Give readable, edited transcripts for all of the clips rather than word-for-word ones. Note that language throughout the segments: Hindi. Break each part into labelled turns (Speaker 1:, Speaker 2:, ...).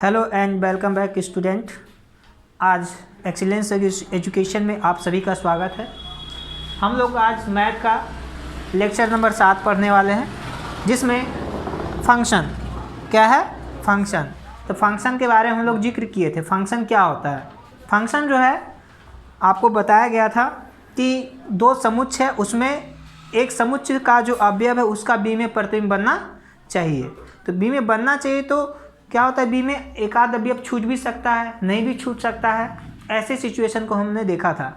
Speaker 1: Hello and welcome back student. आज एक्सीलेंस एजुकेशन में आप सभी का स्वागत है। हम लोग आज मैथ का लेक्चर नंबर 7 पढ़ने वाले हैं, जिसमें फंक्शन क्या है। फंक्शन, तो फंक्शन के बारे में हम लोग जिक्र किए थे। फंक्शन क्या होता है? फंक्शन जो है आपको बताया गया था कि दो समुच्चय है, उसमें एक समुच्चय का जो अवयव है उसका बी में प्रतिबिंब बनना चाहिए। तो बी में बनना चाहिए तो क्या होता है, बी में एक आध अवयव छूट भी सकता है, नहीं भी छूट सकता है। ऐसे सिचुएशन को हमने देखा था।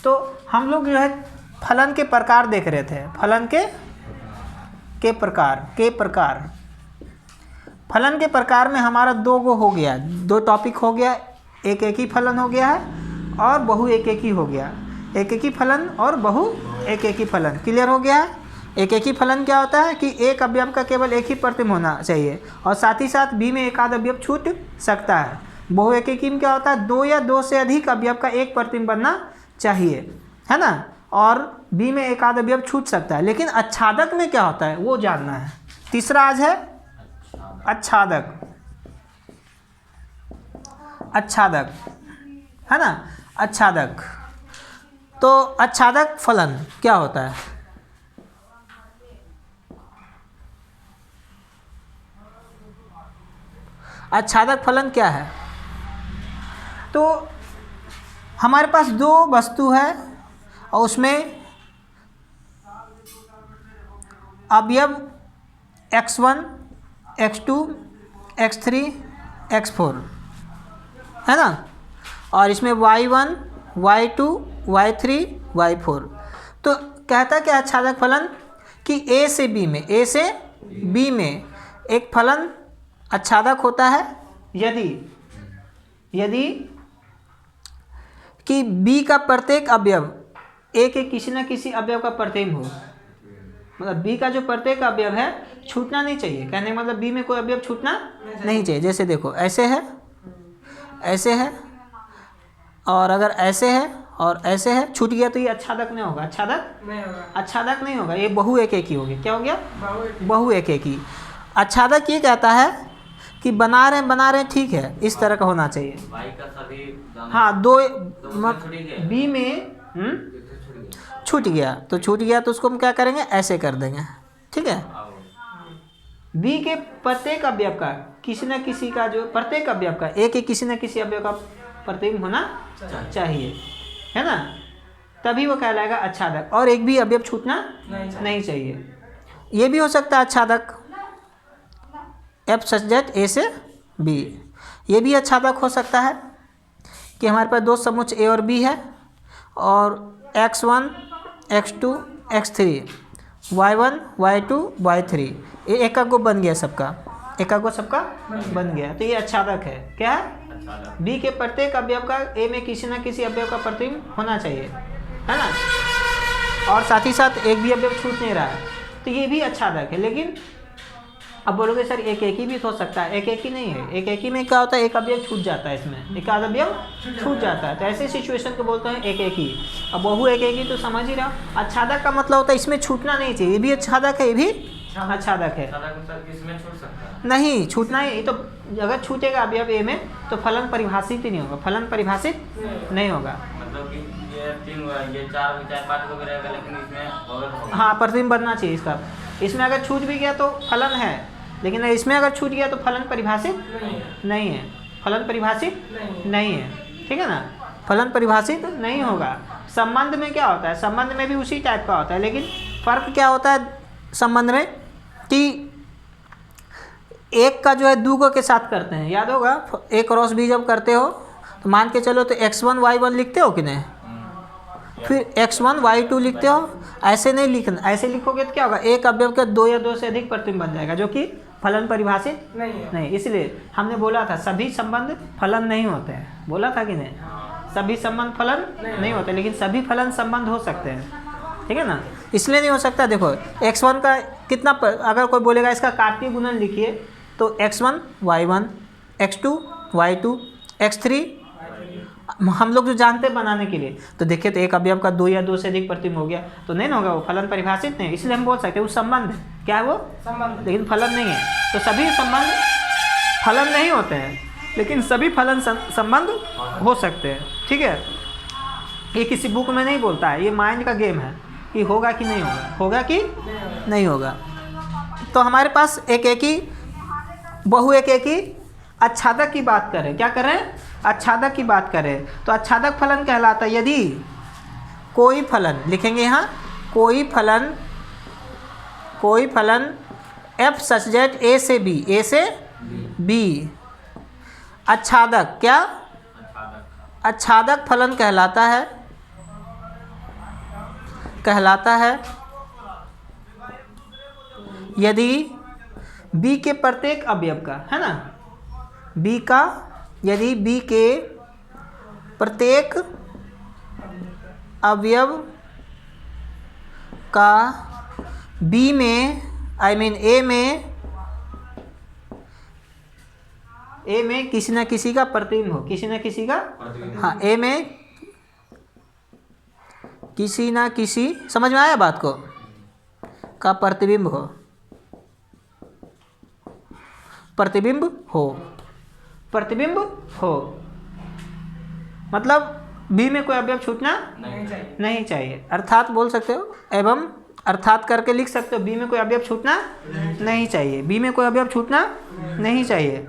Speaker 1: तो हम लोग जो है फलन के प्रकार देख रहे थे। फलन के प्रकार फलन के प्रकार में हमारा दो गो हो गया, दो टॉपिक हो गया। एक एक ही फलन हो गया है और बहु एक एक ही हो गया। एक एक ही फलन और बहु एक एक ही फलन क्लियर हो गया है। एक एक ही फलन क्या होता है कि एक अवयव का केवल एक ही प्रतिबिंब होना चाहिए और साथ ही साथ बी में एक आध अवयव छूट सकता है। बहु एक एक ही में क्या होता है, दो या दो से अधिक अवयव का एक प्रतिबिंब बनना चाहिए, है ना। और बी में एक आध अवयव छूट सकता है। लेकिन आच्छादक में क्या होता है वो जानना है। तीसरा आज है आच्छादक, है ना। आच्छादक, तो आच्छादक फलन क्या होता है? आच्छादक फलन क्या है? तो हमारे पास दो वस्तु है और उसमें अवयव x1, x2, x3, x4 है ना। और इसमें y1, y2, y3, y4। तो कहता क्या आच्छादक फलन कि a से b में एक फलन आच्छादक होता है यदि कि b का प्रत्येक अवयव a के किसी न किसी अवयव का प्रतिबिंब हो। मतलब b का जो प्रत्येक अवयव है छूटना नहीं चाहिए। कहने का मतलब b में कोई अवयव छूटना नहीं चाहिए। जैसे देखो ऐसे है और अगर ऐसे है और ऐसे है, छूट गया तो ये आच्छादक नहीं होगा। आच्छादक नहीं होगा, ये बहु एक एक ही होगी। क्या हो गया? बहु एक एक ही। आच्छादक ये कहता है कि बना रहे ठीक है, इस तरह का होना चाहिए। का सभी हाँ दो बी में छूट गया तो उसको हम क्या करेंगे, ऐसे कर देंगे, ठीक है। बी के प्रत्येक अवयव का किसी न किसी का जो प्रत्येक अवयव का एक एक किसी न किसी अवयव का प्रतिबिंब होना चाहिए, है ना। तभी वो कहलाएगा आच्छादक। और एक भी अवयव छूटना नहीं चाहिए। ये भी हो सकता है आच्छादक एफ सच दैट ए से बी। ये भी आच्छादक हो सकता है कि हमारे पास दो समुच्चय ए और बी है और x1, x2, x3, y1, y2, y3 ये एक गो बन गया, सबका बन गया। तो ये आच्छादक है। क्या है? बी के प्रत्येक अवयव का ए में किसी न किसी अवयव का प्रतिबिंब होना चाहिए, है ना। और साथ ही साथ एक भी अवयव छूट नहीं रहा है, तो ये भी आच्छादक है। लेकिन अब बोलोगे सर एक एक ही भी हो सकता है। एक एक ही नहीं है। एक एक ही में क्या होता है, एक अवयव छूट जाता है, इसमें एक आधा अवयव छूट जाता है। तो ऐसे सिचुएशन को बोलते हैं एक एक ही। अब बहु एक एक ही तो समझ ही रहा। आच्छादक का मतलब होता है इसमें छूटना नहीं चाहिए। ये भी आच्छादक है, ये भी आच्छादक है।
Speaker 2: इसमें छूट सकता है?
Speaker 1: नहीं छूटना ही तो, अगर छूटेगा अवयव ए में तो फलन परिभाषित ही नहीं होगा। फलन परिभाषित नहीं होगा।
Speaker 2: मतलब कि ये चार पार्ट को भी रहेगा, लेकिन इसमें
Speaker 1: हाँ प्रतिबिंब बनना चाहिए इसका। इसमें अगर छूट भी गया तो फलन है, लेकिन इसमें अगर छूट गया तो फलन परिभाषित नहीं है। फलन परिभाषित नहीं है, ठीक है ना। फलन परिभाषित नहीं होगा। संबंध में क्या होता है, संबंध में भी उसी टाइप का होता है, लेकिन फर्क क्या होता है संबंध में कि एक का जो है दूगो के साथ करते हैं। याद होगा a क्रॉस b जब करते हो तो मान के चलो तो x1 y1 लिखते हो कि नहीं, फिर x1 y2 लिखते हो। ऐसे नहीं लिखना, ऐसे लिखोगे तो क्या होगा, एक अवयव का दो या दो से अधिक प्रतिबिंब बन जाएगा, जो कि फलन परिभाषित नहीं। इसलिए हमने बोला था सभी संबंध फलन नहीं होते हैं। बोला था कि नहीं, सभी संबंध फलन नहीं होते, लेकिन सभी फलन संबंध हो सकते हैं, ठीक है ना। इसलिए नहीं हो सकता। देखो x1 का कितना अगर कोई बोलेगा इसका कार्तीय गुणन लिखिए तो x1 y1, x2 y2, x3 हम लोग जो जानते हैं बनाने के लिए। तो देखिए तो एक अवयव का दो या दो से अधिक प्रतिबिंब हो गया तो नहीं होगा, वो फलन परिभाषित नहीं। इसलिए हम बोल सकते हैं वो संबंध है। क्या है वो? संबंध, लेकिन फलन नहीं है। तो सभी संबंध फलन नहीं होते हैं, लेकिन सभी फलन संबंध हो सकते हैं। ठीक है, ये किसी बुक में नहीं बोलता है, ये माइंड का गेम है कि होगा कि नहीं होगा, होगा कि नहीं होगा। तो हमारे पास एक एक ही बहु एक एक ही आच्छादक की बात करें, क्या करें, आच्छादक की बात करें। तो आच्छादक फलन कहलाता है यदि कोई फलन, लिखेंगे यहाँ कोई फलन f सच दैट a से b आच्छादक, क्या आच्छादक फलन कहलाता है यदि b के प्रत्येक अवयव का, है ना, यदि b के प्रत्येक अवयव का b में a में किसी न किसी का प्रतिबिंब हो, किसी न किसी का, हाँ, a में किसी न किसी, समझ में आया बात को, का प्रतिबिंब हो, मतलब b में कोई अवयव छूटना नहीं चाहिए। अर्थात बोल सकते हो, एवं अर्थात करके लिख सकते हो, b में कोई अवयव छूटना नहीं चाहिए, b में कोई अवयव छूटना नहीं चाहिए,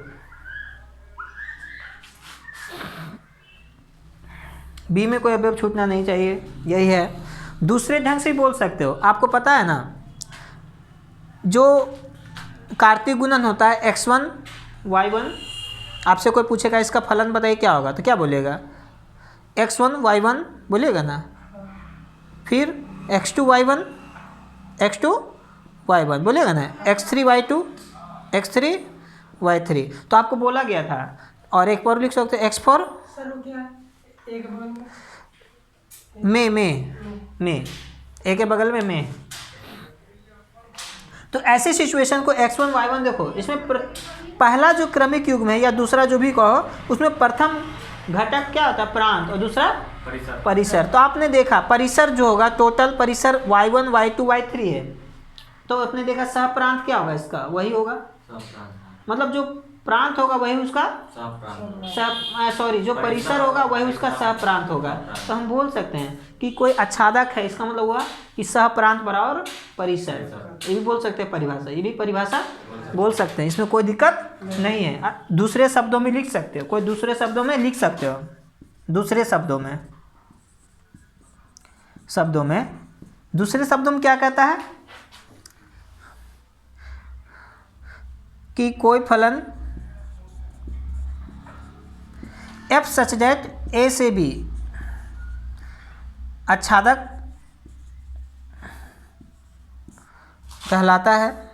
Speaker 1: b में कोई अवयव छूटना नहीं चाहिए, यही है। दूसरे ढंग से बोल सकते हो, आपको पता है ना, जो कार्तीय गुणन होता है x1 y1, आपसे कोई पूछेगा इसका फलन बताइए क्या होगा, तो क्या बोलिएगा, x1 y1 बोलिएगा ना, फिर x2 y1 बोलिएगा ना, x3 y3, तो आपको बोला गया था। और एक बार लिख सकते हैं x4 में एक के बगल में। तो ऐसे सिचुएशन को x1 y1 देखो, इसमें पहला जो क्रमिक युग्म है या दूसरा जो भी कहो, उसमें प्रथम घटक क्या होता है, प्रांत, और दूसरा परिसर। तो आपने देखा परिसर जो होगा, टोटल परिसर y1 y2 y3 है, तो आपने देखा सह प्रांत क्या होगा इसका, वही होगा, मतलब जो प्रांत होगा वही उसका जो परिसर होगा वही उसका सह प्रांत होगा। तो हम बोल सकते हैं कि कोई आच्छादक है, इसका मतलब हुआ कि सह प्रांत बराबर परिसर, ये भी बोल सकते हैं परिभाषा, ये भी परिभाषा बोल सकते हैं, इसमें कोई दिक्कत नहीं है। दूसरे शब्दों में लिख सकते हो, कोई दूसरे शब्दों में लिख सकते हो, दूसरे शब्दों में क्या कहता है कि कोई फलन f सच दैट a से b आच्छादक कहलाता है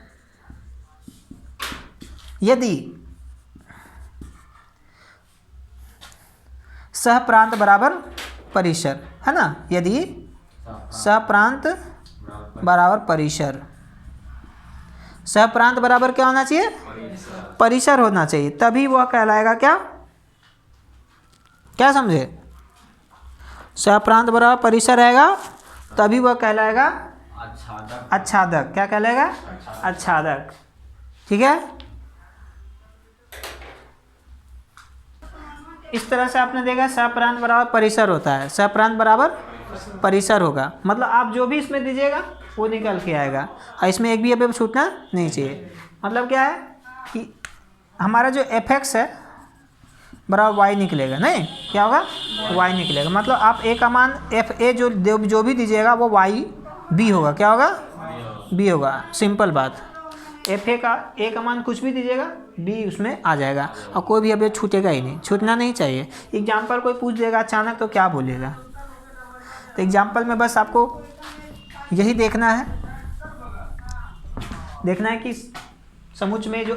Speaker 1: यदि सह प्रांत बराबर परिसर, है ना, यदि सह प्रांत बराबर परिसर, सह प्रांत बराबर क्या होना चाहिए, परिसर होना चाहिए, तभी वह कहलाएगा क्या समझे, सह प्रांत बराबर परिसर रहेगा तभी वह कहलाएगा आच्छादक। क्या कहलाएगा, आच्छादक। ठीक है, इस तरह से आपने देखा सह प्रांत बराबर परिसर होता है, सह प्रांत बराबर परिसर होगा, मतलब आप जो भी इसमें दीजिएगा वो निकल के आएगा, और इसमें एक भी अवयव छूटना नहीं चाहिए। मतलब क्या है कि हमारा जो fx है बराबर y निकलेगा, नहीं क्या होगा, y निकलेगा, मतलब आप a का मान fa जो भी दीजिएगा वो y b होगा, क्या होगा, b होगा, सिंपल बात। fa का a का मान कुछ भी दीजिएगा b उसमें आ जाएगा, और कोई भी अवयव छूटेगा ही नहीं, छूटना नहीं चाहिए। एग्जाम्पल कोई पूछ देगा अचानक तो क्या बोलिएगा, तो एग्जाम्पल में बस आपको यही देखना है कि समुच्चय में जो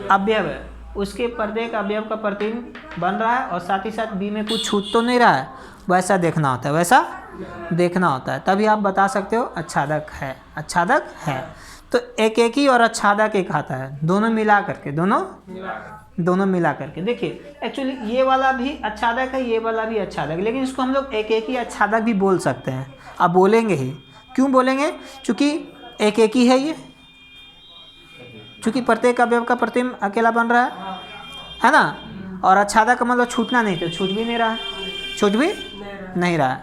Speaker 1: अवयव है उसके प्रत्येक अवयव का प्रतिबिंब बन रहा है, और साथ ही साथ b में कुछ छूट तो नहीं रहा है, वैसा देखना होता है, तभी आप बता सकते हो आच्छादक है। तो एक ही और आच्छादक एक आता है, दोनों मिला करके देखिए, एक्चुअली ये वाला भी आच्छादक है, ये वाला भी आच्छादक, लेकिन इसको हम लोग एक ही आच्छादक भी बोल सकते हैं। अब बोलेंगे ही, क्यों बोलेंगे, क्योंकि एक ही है ये, चूँकि प्रत्येक अवयव का प्रतिबिंब अकेला बन रहा है, है ना, और आच्छादक का मतलब छूटना नहीं, तो छूट भी नहीं रहा, छूट भी नहीं रहा।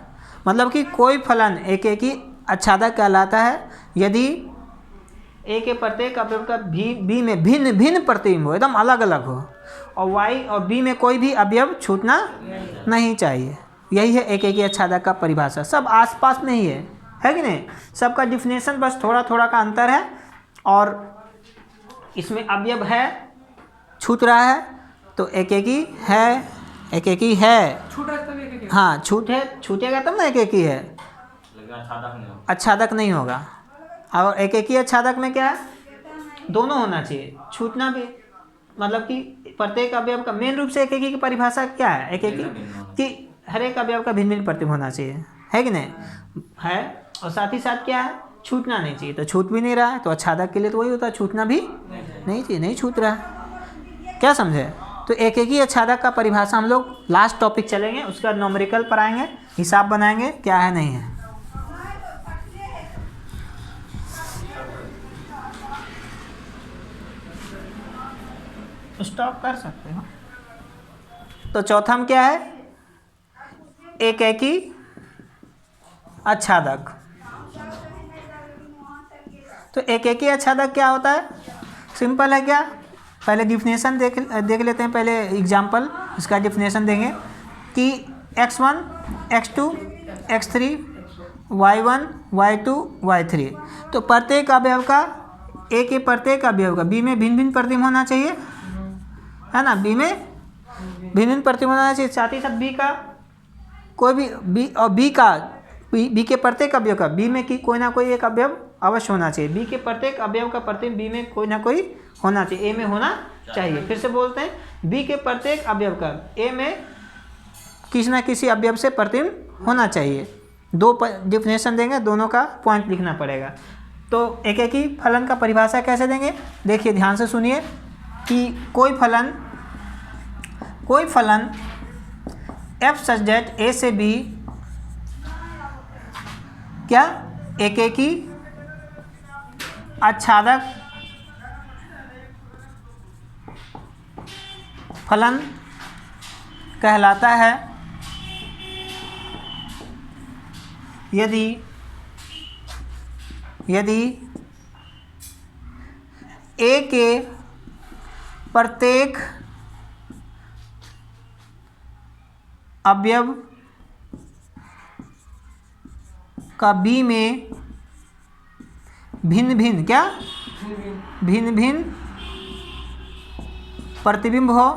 Speaker 1: मतलब कि कोई फलन एक ही आच्छादक कहलाता है यदि ए के प्रत्येक अवयव का बी में भिन्न भिन्न प्रतिबिंब हो, एकदम अलग अलग हो, और वाई और बी में कोई भी अवयव छूटना नहीं चाहिए। यही है एक आच्छादक का परिभाषा। सब आसपास में ही है कि नहीं, सबका डिफिनेशन बस थोड़ा थोड़ा का अंतर है। और इसमें अवयव है, छूट रहा है, तो एक है, एक है, हाँ छूट है, छूटेगा तब ना एक ही है,
Speaker 2: लेकिन आच्छादक नहीं होगा।
Speaker 1: आच्छादक नहीं होगा। और एक ही आच्छादक में क्या है, दोनों होना चाहिए, छूटना भी, मतलब कि प्रत्येक अवयव का मेन रूप से एक की परिभाषा क्या है, एक कि हर एक अवयव का भिन्न भिन्न प्रतिबिंब होना चाहिए, है कि नहीं है। और साथ ही साथ क्या है, छूटना नहीं चाहिए, तो छूट भी नहीं रहा है, तो आच्छादक के लिए तो वही होता है, छूटना भी नहीं चाहिए, नहीं छूट रहा है। क्या समझे? तो एक ही आच्छादक का परिभाषा हम लोग लास्ट टॉपिक चलेंगे, उसके बाद न्यूमेरिकल पर आएंगे, हिसाब बनाएंगे क्या है नहीं है। स्टॉप कर सकते हो। तो चौथा में क्या है, एक ही आच्छादक। तो एक ही आच्छादक क्या होता है, सिंपल है क्या, पहले डिफिनेशन देख लेते हैं, पहले एग्जाम्पल इसका डिफिनेशन देंगे कि x1 x2 x3 y1 y2 y3। तो प्रत्येक अवयव का ए के प्रत्येक अवयव का बी में भिन्न भिन्न प्रतिबिंब होना चाहिए, है ना, बी में भिन्न भिन्न प्रतिबिंब होना चाहिए। साथ ही साथ बी का कोई भी बी और बी के प्रत्येक अवयव का बी में कोई ना कोई एक अवयव अवश्य होना चाहिए। बी के प्रत्येक अवयव का प्रतिबिंब बी में कोई ना कोई होना चाहिए, ए में होना चाहिए। फिर से बोलते हैं, बी के प्रत्येक अवयव का ए में किसी ना किसी अवयव से प्रतिबिंब होना चाहिए। दो डिफिनेशन देंगे, दोनों का पॉइंट लिखना पड़ेगा। तो एक ही फलन का परिभाषा कैसे देंगे, देखिए ध्यान से सुनिए कि कोई फलन f सच दैट ए से बी क्या एक ही आच्छादक फलन कहलाता है यदि ए के प्रत्येक अवयव का बी में भिन्न भिन्न प्रतिबिंब हो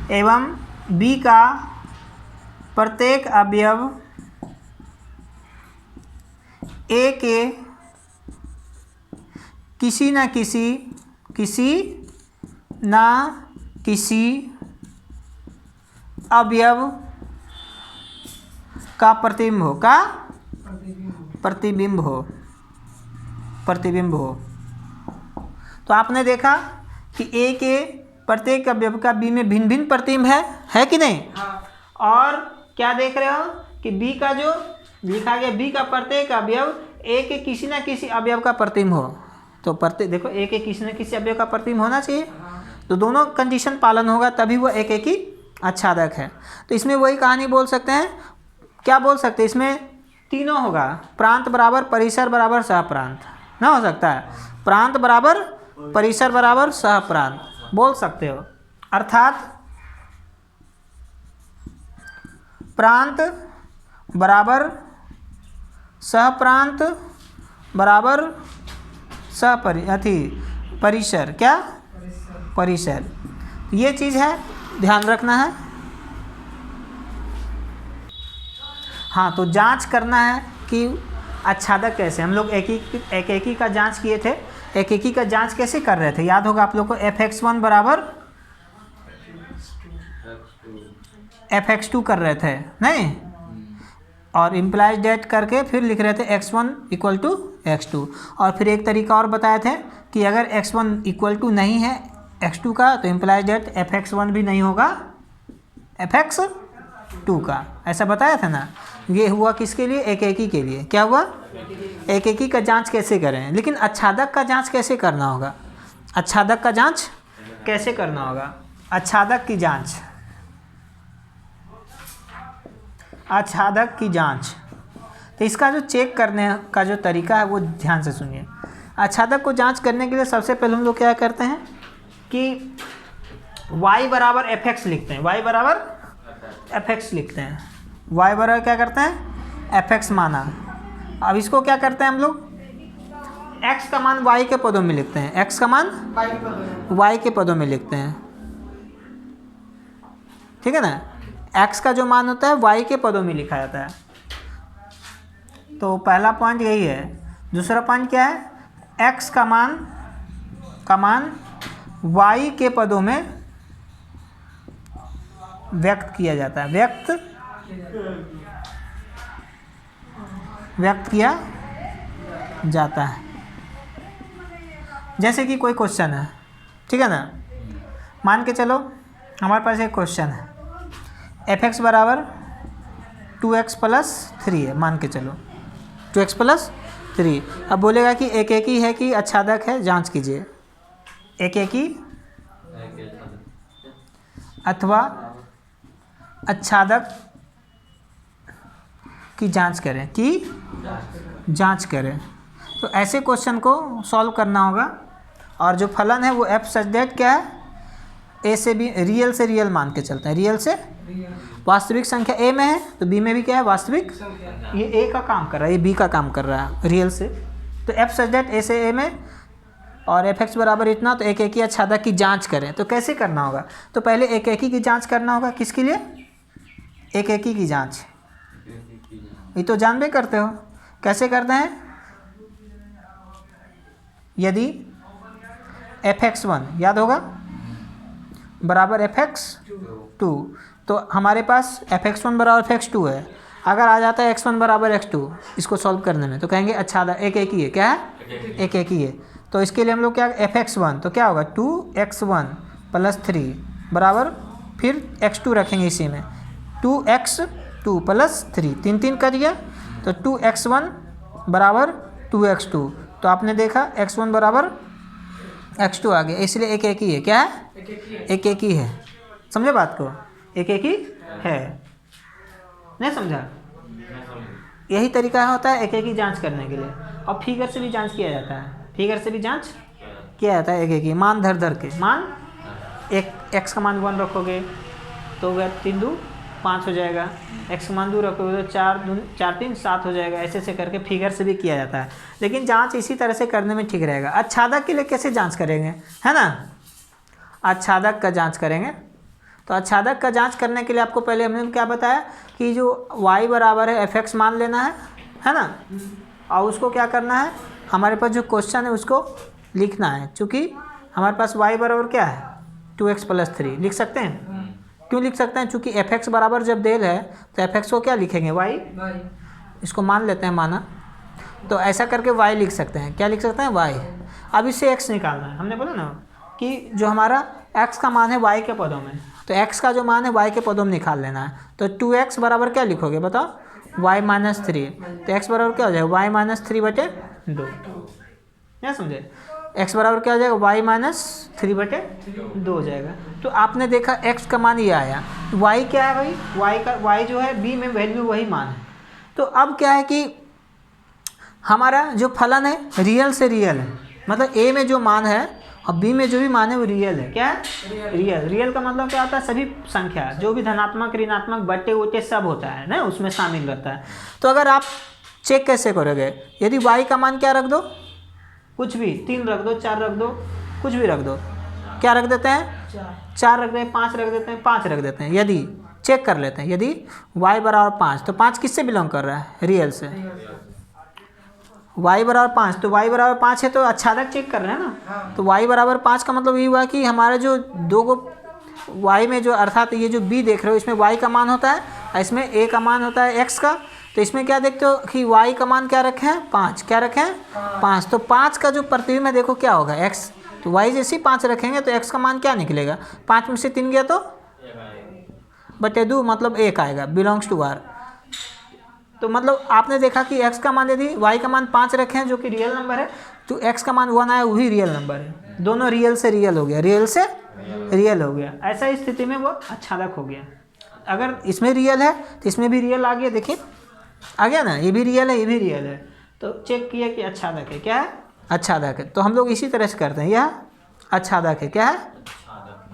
Speaker 1: एवं बी का प्रत्येक अवयव ए के किसी न किसी अवयव का प्रतिबिंब हो। तो आपने देखा कि ए के प्रत्येक अवयव का बी में भिन्न भिन्न प्रतिबिंब है कि नहीं। और क्या देख रहे हो कि बी का जो लिखा गया, बी का प्रत्येक अवयव ए के किसी न किसी अवयव का प्रतिबिंब हो। तो देखो ए के किसी न किसी अवयव का प्रतिबिंब होना चाहिए, तो दोनों कंडीशन पालन होगा तभी वो एक ही आच्छादक है। तो इसमें वही कहानी बोल सकते हैं, क्या बोल सकते हैं, इसमें तीनों होगा, प्रांत बराबर परिसर बराबर सहप्रांत ना हो सकता है, प्रांत बराबर परिसर बराबर सहप्रांत बोल सकते हो। अर्थात प्रांत बराबर सहप्रांत बराबर परिसर, क्या परिसर, ये चीज़ है, ध्यान रखना है। हाँ, तो जांच करना है कि आच्छादक कैसे, हम लोग एक ही का जांच किए थे, एक ही का जांच कैसे कर रहे थे, याद होगा आप लोग को, fx1 बराबर fx2 कर रहे थे नहीं, और इम्प्लाइज डेट करके फिर लिख रहे थे x1 इक्वल टू x2। और फिर एक तरीका और बताए थे कि अगर x1 इक्वल टू नहीं है x2 का तो इम्प्लाइज डेट fx1 भी नहीं होगा fx2 का। ऐसा बताया था ना। ये हुआ किसके लिए? एक एकी के लिए। क्या हुआ? एक एकी का जांच कैसे करें, लेकिन आच्छादक का जांच कैसे करना होगा? आच्छादक का जांच कैसे करना होगा? आच्छादक की जांच, आच्छादक की जांच। तो इसका जो चेक करने का जो तरीका है वो ध्यान से सुनिए। आच्छादक को जांच करने के लिए सबसे पहले हम लोग क्या करते हैं कि y बराबर fx लिखते हैं। y बराबर fx लिखते हैं। y बराबर क्या करते हैं? fx माना। अब इसको क्या करते हैं हम लोग? x का मान y के पदों में लिखते हैं। x का मान y के पदों में लिखते हैं, ठीक है ना। x का जो मान होता है y के पदों में लिखा जाता है। तो पहला पॉइंट यही है। दूसरा पॉइंट क्या है? x का मान y के पदों में व्यक्त किया जाता है, व्यक्त किया जाता है। जैसे कि कोई क्वेश्चन है, ठीक है ना। मान के चलो हमारे पास एक क्वेश्चन है, fx बराबर 2x प्लस 3 है। मान के चलो 2x प्लस 3। अब बोलेगा कि एक एकी है कि आच्छादक है, जांच कीजिए। एक एकी अथवा आच्छादक की जांच करें, जांच करें। तो ऐसे क्वेश्चन को सॉल्व करना होगा। और जो फलन है वो f सच दैट क्या है? a से b, रियल से रियल मान के चलते हैं। रियल से वास्तविक संख्या a में है तो b में भी क्या है? वास्तविक। ये a का काम कर रहा है, ये b का काम कर रहा है रियल से। तो f सच दैट a से a में और fx बराबर इतना, तो एक एकी आच्छादक की जांच करें। तो कैसे करना होगा? तो पहले एक एकी की जांच करना होगा। किसके लिए? एक एकी की जांच। ये तो जानबे करते हो कैसे करते हैं। यदि fx1 याद होगा बराबर fx2, तो हमारे पास fx1 बराबर fx2 है। अगर आ जाता है x1 बराबर x2 इसको सॉल्व करने में, तो कहेंगे आच्छादक एक एकी है। क्या है? एक एकी है। तो इसके लिए हम लोग क्या, fx1 तो क्या होगा? 2x1 प्लस 3 बराबर, फिर x2 रखेंगे इसी में, 2x2 प्लस 3, 3 3 कर दिया तो 2x1 बराबर 2x2। तो आपने देखा x1 बराबर x2 आ गया, इसलिए एक एकी है। क्या है? एक एकी है। समझे बात को? एक एकी है। नहीं समझा? यही तरीका होता है एक एकी जांच करने के लिए। और फिगर से भी जांच किया जाता है। फिगर से भी जांच किया जाता है। एक एकी मान धर के, मान एक x का मान 1 रखोगे तो वह 3 2 5 हो जाएगा। x का मान 2 रखोगे तो 4 3 7 हो जाएगा। ऐसे से करके फिगर से भी किया जाता है। लेकिन जांच इसी तरह से करने में ठीक रहेगा। आच्छादक के लिए कैसे जांच करेंगे, है ना? आच्छादक का जांच करेंगे। तो आच्छादक का जांच करने के लिए आपको पहले हमने क्या बताया कि जो y बराबर है fx मान लेना है ना। और उसको क्या करना है, हमारे पास जो क्वेश्चन है उसको लिखना है। चूँकि हमारे पास y बराबर क्या है? 2x प्लस 3 लिख सकते हैं। क्यों लिख सकते हैं? चूँकि fx बराबर जब देल है तो fx को क्या लिखेंगे? y। इसको मान लेते हैं माना, तो ऐसा करके y लिख सकते हैं। क्या लिख सकते हैं? y। अब इससे x निकालना है। हमने बोला ना कि जो हमारा x का मान है y के पदों में, तो x का जो मान है y के पदों में निकाल लेना है। तो 2x बराबर क्या लिखोगे बताओ? y minus 3। तो x बराबर क्या हो जाएगा? y minus 3/2। क्या समझे? x बराबर क्या हो जाएगा? y माइनस 3/2 हो जाएगा। तो आपने देखा x का मान ये आया। y क्या है भाई? y जो है b में वैल्यू वही मान है। तो अब क्या है कि हमारा जो फलन है रियल से रियल है, मतलब a में जो मान है और b में जो भी मान है वो रियल है। क्या है? रियल का मतलब क्या होता है? सभी संख्या जो भी धनात्मक ऋणात्मक बट्टे उट्टे सब होता है ना, उसमें शामिल रहता है। तो अगर आप चेक कैसे करोगे? यदि y का मान क्या रख दो? कुछ भी, 3 रख दो, 4 रख दो, कुछ भी रख दो। क्या रख देते हैं? 4 रख देते हैं, 5 रख देते हैं, 5 रख देते हैं। यदि चेक कर लेते हैं, यदि y बराबर 5, तो 5 किससे बिलोंग कर रहा है? रियल से। y बराबर 5, तो y बराबर 5 है तो आच्छादक चेक कर रहे हैं ना। तो y बराबर 5 का मतलब ये हुआ कि हमारा जो दो गो y में जो, अर्थात ये जो b देख रहे हो इसमें y का मान होता है और इसमें a का मान होता है x का। तो इसमें क्या देखते हो कि y का मान क्या रखे हैं 5, क्या रखे हैं 5। तो 5 का जो प्रतिबिंब है देखो क्या होगा x, तो y जैसे 5 रखेंगे तो x का मान क्या निकलेगा, 5 में से 3 गया तो बटे 2 मतलब 1 आएगा, बिलोंग्स टू r। तो मतलब आपने देखा कि x का मान यदि y का मान 5 रखे हैं जो कि रियल नंबर है, तो x का मान 1 आया वही रियल नंबर है, दोनों रियल से रियल हो गया, रियल से रियल हो गया। ऐसा स्थिति में वो आच्छादक हो गया। अगर इसमें रियल है तो इसमें भी रियल आ गया, देखिए आ गया ना, ये भी रियल है ये भी रियल है, तो चेक किया कि आच्छादक है, क्या है आच्छादक है। तो हम लोग इसी तरह से करते हैं, यह आच्छादक है, क्या है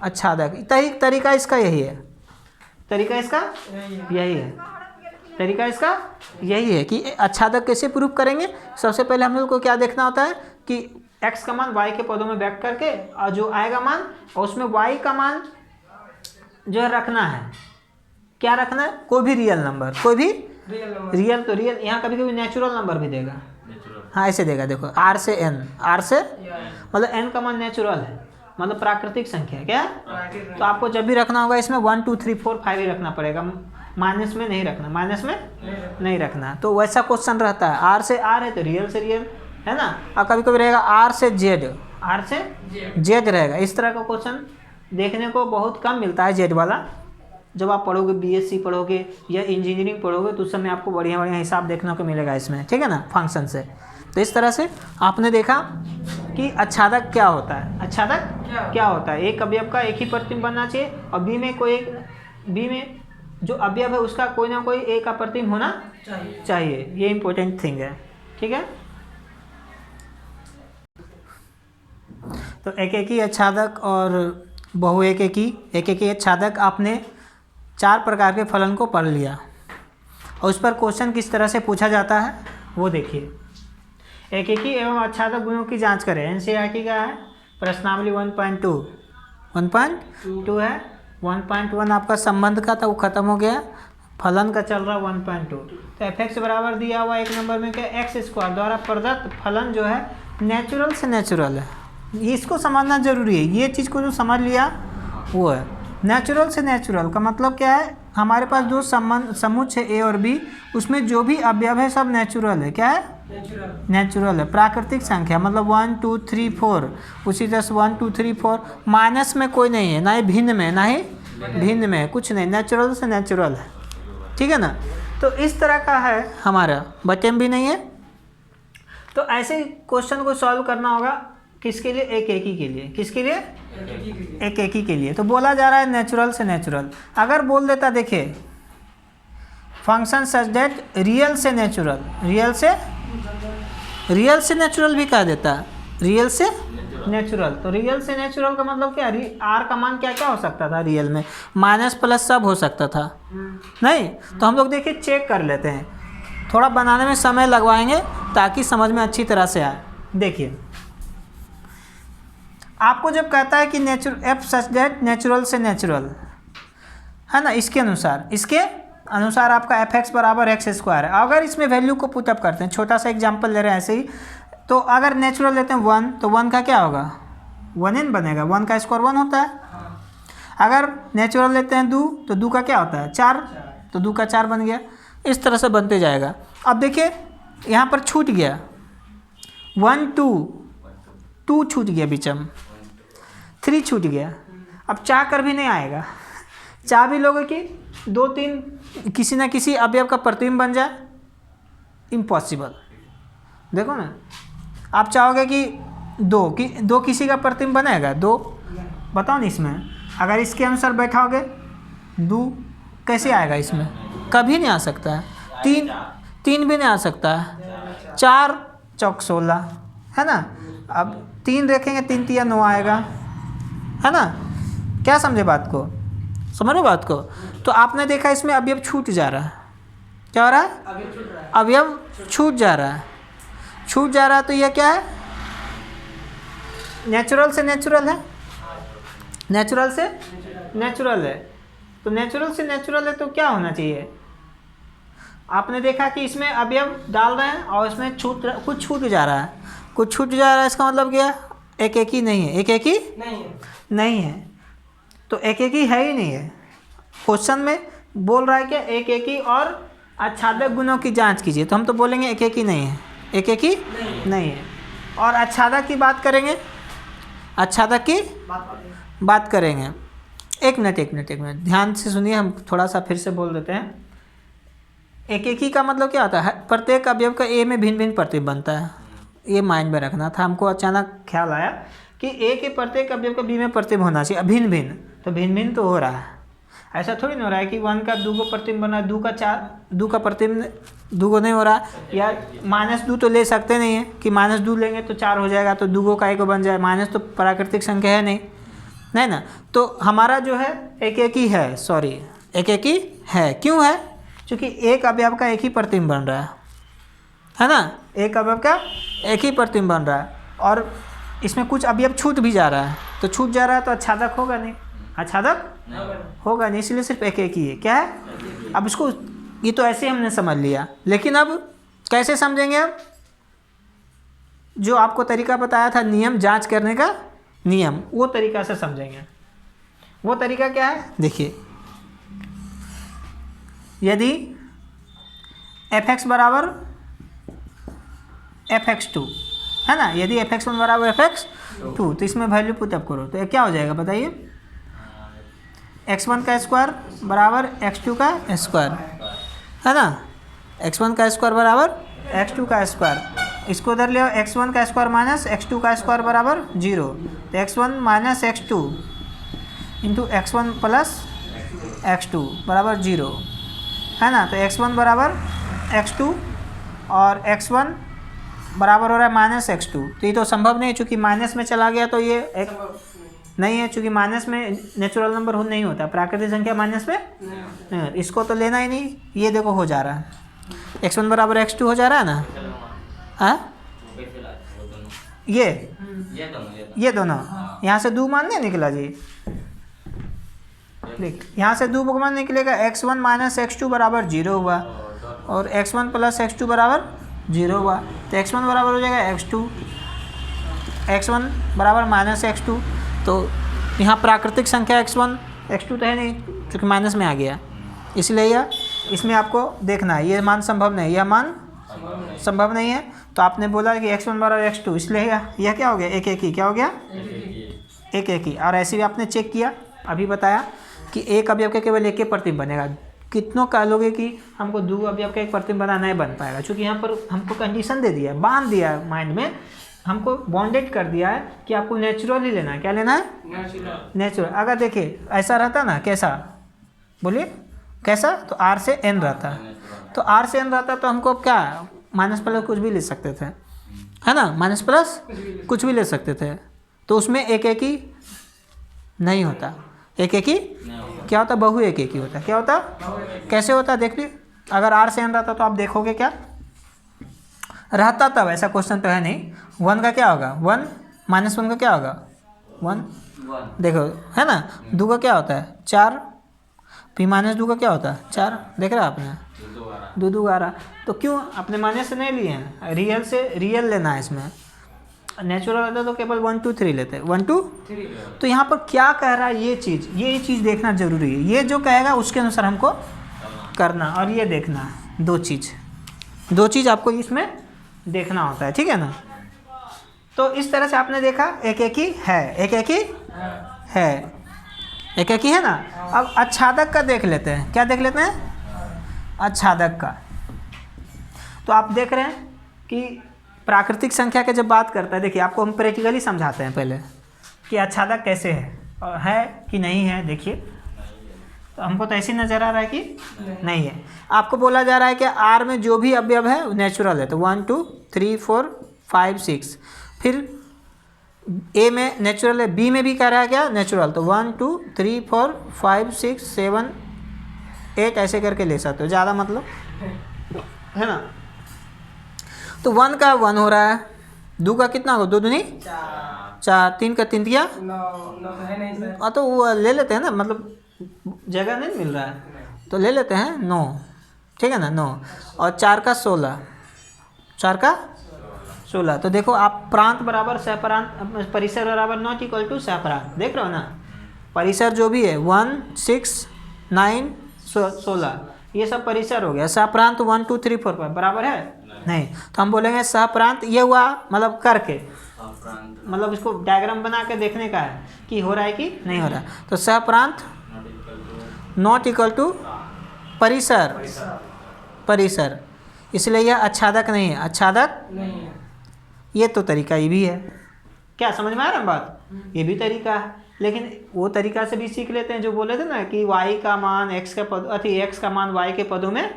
Speaker 1: आच्छादक। तरीका इसका यही है, तरीका इसका यही है, तरीका इसका यही है कि आच्छादक कैसे प्रूव करेंगे। सबसे पहले हम लोग को क्या देखना होता है कि x का मान y के पदों में व्यक्त करके और जो आएगा मान और उसमें y का मान जो है रखना है, क्या रखना है, कोई भी रियल नंबर, कोई भी रियल तो रियल, यहाँ कभी कभी नेचुरल नंबर भी देगा, हाँ ऐसे देगा, देखो r से n, r से मतलब n का मान नेचुरल है, मतलब प्राकृतिक संख्या है, क्या तो आपको जब भी रखना होगा इसमें 1 2 3 4 5 ही रखना पड़ेगा, माइनस में नहीं रखना, माइनस में नहीं रखना। तो वैसा क्वेश्चन रहता है, r से r है तो रियल से रियल है ना, और कभी कभी रहेगा r से z, r से z रहेगा। इस तरह का क्वेश्चन देखने को बहुत कम मिलता है z वाला। जब आप पढ़ोगे बीएससी पढ़ोगे या इंजीनियरिंग पढ़ोगे तो उस समय आपको बढ़िया बढ़िया हिसाब देखने को मिलेगा इसमें, ठीक है ना, फंक्शन से। तो इस तरह से आपने देखा कि आच्छादक क्या होता है, आच्छादक क्या होता है, एक अवयव का एक ही प्रतिबिंब बनना चाहिए और बी में कोई एक, बी में जो अवयव है उसका कोई ना कोई एक का प्रतिबिंब होना चाहिए, ये इंपॉर्टेंट थिंग है, ठीक है। तो एकेकी आच्छादक और बहुएकेकी आच्छादक आपने 4 प्रकार के फलन को पढ़ लिया और उस पर क्वेश्चन किस तरह से पूछा जाता है वो देखिए। एकेकी एवं आच्छादक गुणों की जांच करें, एनसीईआरटी का है प्रश्नावली 1.2 है, 1.1 आपका संबंध का था वो खत्म हो गया, फलन का चल रहा 1.2। तो fx बराबर दिया हुआ एक नंबर में क्या x स्क्वायर द्वारा प्रदत्त फलन जो है नेचुरल से नेचुरल है, इसको समझना जरूरी है। ये चीज़ को जो समझ लिया वो है नेचुरल से नेचुरल का मतलब क्या है, हमारे पास जो समुच्चय है ए और बी उसमें जो भी अवयव है सब नेचुरल है, क्या है नेचुरल है, प्राकृतिक संख्या मतलब 1 2 3 4, उसी तरह से 1 2 3 4, माइनस में कोई नहीं है, ना ही भिन्न में, ना ही भिन्न में, कुछ नहीं, नेचुरल से नेचुरल है, ठीक है ना। तो इस तरह का है हमारा, बटे में भी नहीं है। तो ऐसे क्वेश्चन को सॉल्व करना होगा किसके लिए, एक एक ही के लिए, किसके लिए एक एक ही के लिए। तो बोला जा रहा है नेचुरल से नेचुरल, अगर बोल देता देखिए फंक्शन सच दैट रियल से नेचुरल, रियल से नेचुरल भी कह देता, रियल से नेचुरल। तो रियल से नेचुरल का मतलब क्या, आर का मान क्या क्या हो सकता था रियल में, माइनस प्लस सब हो सकता था, नहीं। तो हम लोग देखिए चेक कर लेते हैं, थोड़ा बनाने में समय लगवाएंगे ताकि समझ में अच्छी तरह से आए। देखिए आपको जब कहता है कि एफ सच दैट नेचुरल से नेचुरल है ना, इसके अनुसार आपका एफ एक्स बराबर एक्स स्क्वायर है। अगर इसमें वैल्यू को पुटअप करते हैं, छोटा सा एग्जांपल ले रहे हैं ऐसे ही, तो अगर नेचुरल लेते हैं 1 तो 1 का क्या होगा 1n बनेगा, 1 का स्क्वायर 1 होता है। अगर नेचुरल लेते हैं 2 तो 2 का क्या होता है 4, तो 2 का 4 बन गया। इस तरह से बनते जाएगा। अब देखिए यहाँ पर छूट गया 1 2 छूट गया, बीच में 3 छूट गया। अब चाह कर भी नहीं आएगा, चाह भी लोगे कि 2 3 किसी ना किसी अवयव का प्रतिबिंब बन जाए, इम्पॉसिबल। देखो ना, आप चाहोगे कि 2 किसी का प्रतिबिंब बनेगा 2, बताओ ना इसमें, अगर इसके अनुसार बैठाओगे 2 कैसे आएगा, इसमें कभी नहीं आ सकता है। 3 भी नहीं आ सकता है, 4 चौक 16 है ना। अब 3 रखेंगे 3 3 9 आएगा, है ना। क्या समझे बात को, समझ रहे बात को। तो आपने देखा इसमें अवयव छूट जा रहा है, क्या हो रहा है अवयव छूट जा रहा है, छूट जा रहा है। तो यह क्या है नेचुरल से नेचुरल है, नेचुरल से नेचुरल है। तो नेचुरल से नेचुरल है तो क्या होना चाहिए, आपने देखा कि इसमें अवयव डाल रहे हैं और इसमें कुछ छूट जा रहा है, कुछ छूट जा रहा है। इसका मतलब क्या, एक एक ही नहीं है, एक एक ही नहीं है। तो एक एक ही है ही नहीं है। क्वेश्चन में बोल रहा है कि एक एक ही और आच्छादक गुणों की जांच कीजिए, तो हम तो बोलेंगे एक एक ही नहीं है, एक एक ही नहीं है। और आच्छादक की बात करेंगे, आच्छादक की बात करेंगे। एक मिनट ध्यान से सुनिए, हम थोड़ा सा फिर से बोल देते हैं। एक एक ही का मतलब क्या होता है? प्रत्येक अवयव का ए में भिन्न भिन्न प्रतिबिंब बनता है, ये माइंड में रखना था। हमको अचानक ख्याल आया कि ए के प्रत्येक अवयव का बी में प्रतिबिंब होना चाहिए, भिन्न भिन्न, तो भिन्न भिन्न तो हो रहा है। ऐसा थोड़ी नहीं हो रहा है कि 1 का 2 को प्रतिबिंब बना, 2 का 4, 2 का प्रतिबिंब 2 को नहीं हो रहा, या -2 तो ले सकते नहीं है कि -2 लेंगे तो 4 हो जाएगा, तो 2 का 1 बन जाए। माइनस तो प्राकृतिक संख्या है नहीं ना। तो हमारा जो है एक एक ही है, सॉरी एक एक ही है। क्यों है? क्योंकि एक अवयव का एक ही प्रतिबिंब बन रहा है ना, एक अवयव का एक ही प्रतिबिंब बन रहा है, और इसमें कुछ अवयव छूट भी जा रहा है, तो छूट जा रहा है तो आच्छादक होगा नहीं, आच्छादक होगा नहीं, इसलिए सिर्फ एक एक ही है। क्या है? अब इसको, ये तो ऐसे हमने समझ लिया, लेकिन अब कैसे समझेंगे? अब जो आपको तरीका बताया था नियम जांच करने का नियम, वो तरीका से समझेंगे। वो तरीका क्या है? देखिए, यदि f(x) बराबर f(x2) है ना, यदि f(x1) बराबर f(x2), तो इसमें वैल्यू पुटअप करो तो ये क्या हो जाएगा बताइए? x1 का स्क्वायर बराबर x2 का स्क्वायर, है ना, x1 का स्क्वायर बराबर x2 का स्क्वायर। इसको उधर ले आओ, x1 का स्क्वायर माइनस x2 का स्क्वायर बराबर 0, तो x1 minus x2 into x1 plus x2 बराबर 0, है ना। तो x1 बराबर x2 और x1 बराबर हो रहा है माइनस x2, तो ये तो संभव नहीं है, चूँकि माइनस में चला गया तो ये एक नहीं है, चूँकि माइनस में नेचुरल नंबर नहीं होता, प्राकृतिक संख्या माइनस में नहीं, इसको तो लेना ही नहीं। ये देखो हो जा रहा है, x1 बराबर x2 हो जा रहा है ना, हाँ ये दोनों यहाँ से 2 मान नहीं निकला जी, देख यहाँ से 2 मान निकलेगा, x1 माइनस x2 बराबर 0 हुआ, और x1 प्लस x2 बराबर 0 हुआ, तो x1 बराबर हो जाएगा x2, x1 बराबर माइनस x2, तो यहाँ प्राकृतिक संख्या x1 x2 तो है नहीं, क्योंकि माइनस में आ गया, इसलिए यह इसमें आपको देखना है, ये मान संभव नहीं, यह मान संभव नहीं है। तो आपने बोला कि x1 बराबर x2, इसलिए यह क्या हो गया? एक एक ही। क्या हो गया? एक एक ही। और ऐसे भी आपने चेक किया, अभी बताया कि एक अवयव का केवल एक ही प्रतिबिंब बनेगा। कितनों कह लोगे कि हमको 2 अवयव का एक प्रतिबिंब बनाना नहीं बन पाएगा, क्योंकि यहाँ पर हमको कंडीशन दे दिया है, बांध दिया है माइंड में, हमको बॉन्डेड कर दिया है कि आपको नेचुरल ही लेना है। क्या लेना है? नेचुरल। अगर देखिए ऐसा रहता ना, कैसा बोलिए, कैसा? तो R से N रहता, तो R से N रहता तो हमको क्या माइनस प्लस कुछ भी ले सकते थे, है ना, माइनस प्लस कुछ भी ले सकते थे, तो उसमें एक एक ही नहीं होता, एक एक ही क्या होता? बहु एक एक ही होता। क्या होता? कैसे होता? देख ली, अगर R से N रहता तो आप देखोगे क्या रहता, तब ऐसा क्वेश्चन तो है नहीं। 1 का क्या होगा? 1 माइनस 1 का क्या होगा? 1 देखो, है ना। 2 का क्या होता है? 4, फिर माइनस 2 का क्या होता है? 4, देख रहा आपने, 2 2 आ रहा, तो क्यों आपने माइनस से नहीं लिए हैं? रियल से रियल लेना है इसमें, नेचुरल होता तो केवल 1 2 3 लेते, 1 2 3। तो यहाँ पर क्या कह रहा है ये चीज़ देखना जरूरी है, ये जो कहेगा उसके अनुसार हमको करना, और ये देखना, दो चीज़ आपको इसमें देखना होता है, ठीक है ना। तो इस तरह से आपने देखा एक एक ही है, एक एक ही है, एक एक ही है ना। अब आच्छादक का देख लेते हैं, क्या देख लेते हैं? आच्छादक का। तो आप देख रहे हैं कि प्राकृतिक संख्या के जब बात करता है, देखिए आपको हम प्रैक्टिकली समझाते हैं पहले कि आच्छादक कैसे है कि नहीं है। देखिए, तो हमको तो ऐसे नज़र आ रहा है कि नहीं है। आपको बोला जा रहा है कि R में जो भी अवयव है वो नेचुरल है, तो 1 2 3 4 5 6, फिर A में नेचुरल है, B में भी कह रहा है क्या? नेचुरल, तो 1 2 3 4 5 6 7 8 ऐसे करके ले सकते हो, ज़्यादा मतलब है ना। तो 1 का 1 हो रहा है, 2 का कितना हो? 2 दूनी 4, 3 का 3 दिया 9, तो वो ले लेते हैं ना, मतलब जगह नहीं मिल रहा है तो ले लेते हैं 9, ठीक है ना, 9, और 4 का 16, 4 का 16। तो देखो आप प्रांत बराबर सहप्रांत, परिसर बराबर नॉट इक्वल टू सहप्रांत, देख रहे हो ना। परिसर जो भी है 1 6 9 16, ये सब परिसर हो गया। सहप्रांत 1 2 3 4 5 बराबर है नहीं, तो हम बोलेंगे सहप्रांत ये हुआ मतलब करके,
Speaker 2: सहप्रांत
Speaker 1: मतलब इसको डायग्राम बना के देखने का है कि हो रहा है कि नहीं हो रहा है। तो सहप्रांत नॉट इक्वल टू परिसर, परिसर, इसलिए यह आच्छादक नहीं है, आच्छादक
Speaker 3: नहीं है।
Speaker 1: ये तो तरीका ये भी है। क्या समझ में आ रहा है बात? ये भी तरीका है, लेकिन वो तरीका से भी सीख लेते हैं जो बोले थे ना कि y का मान x का पद x का मान y के पदों में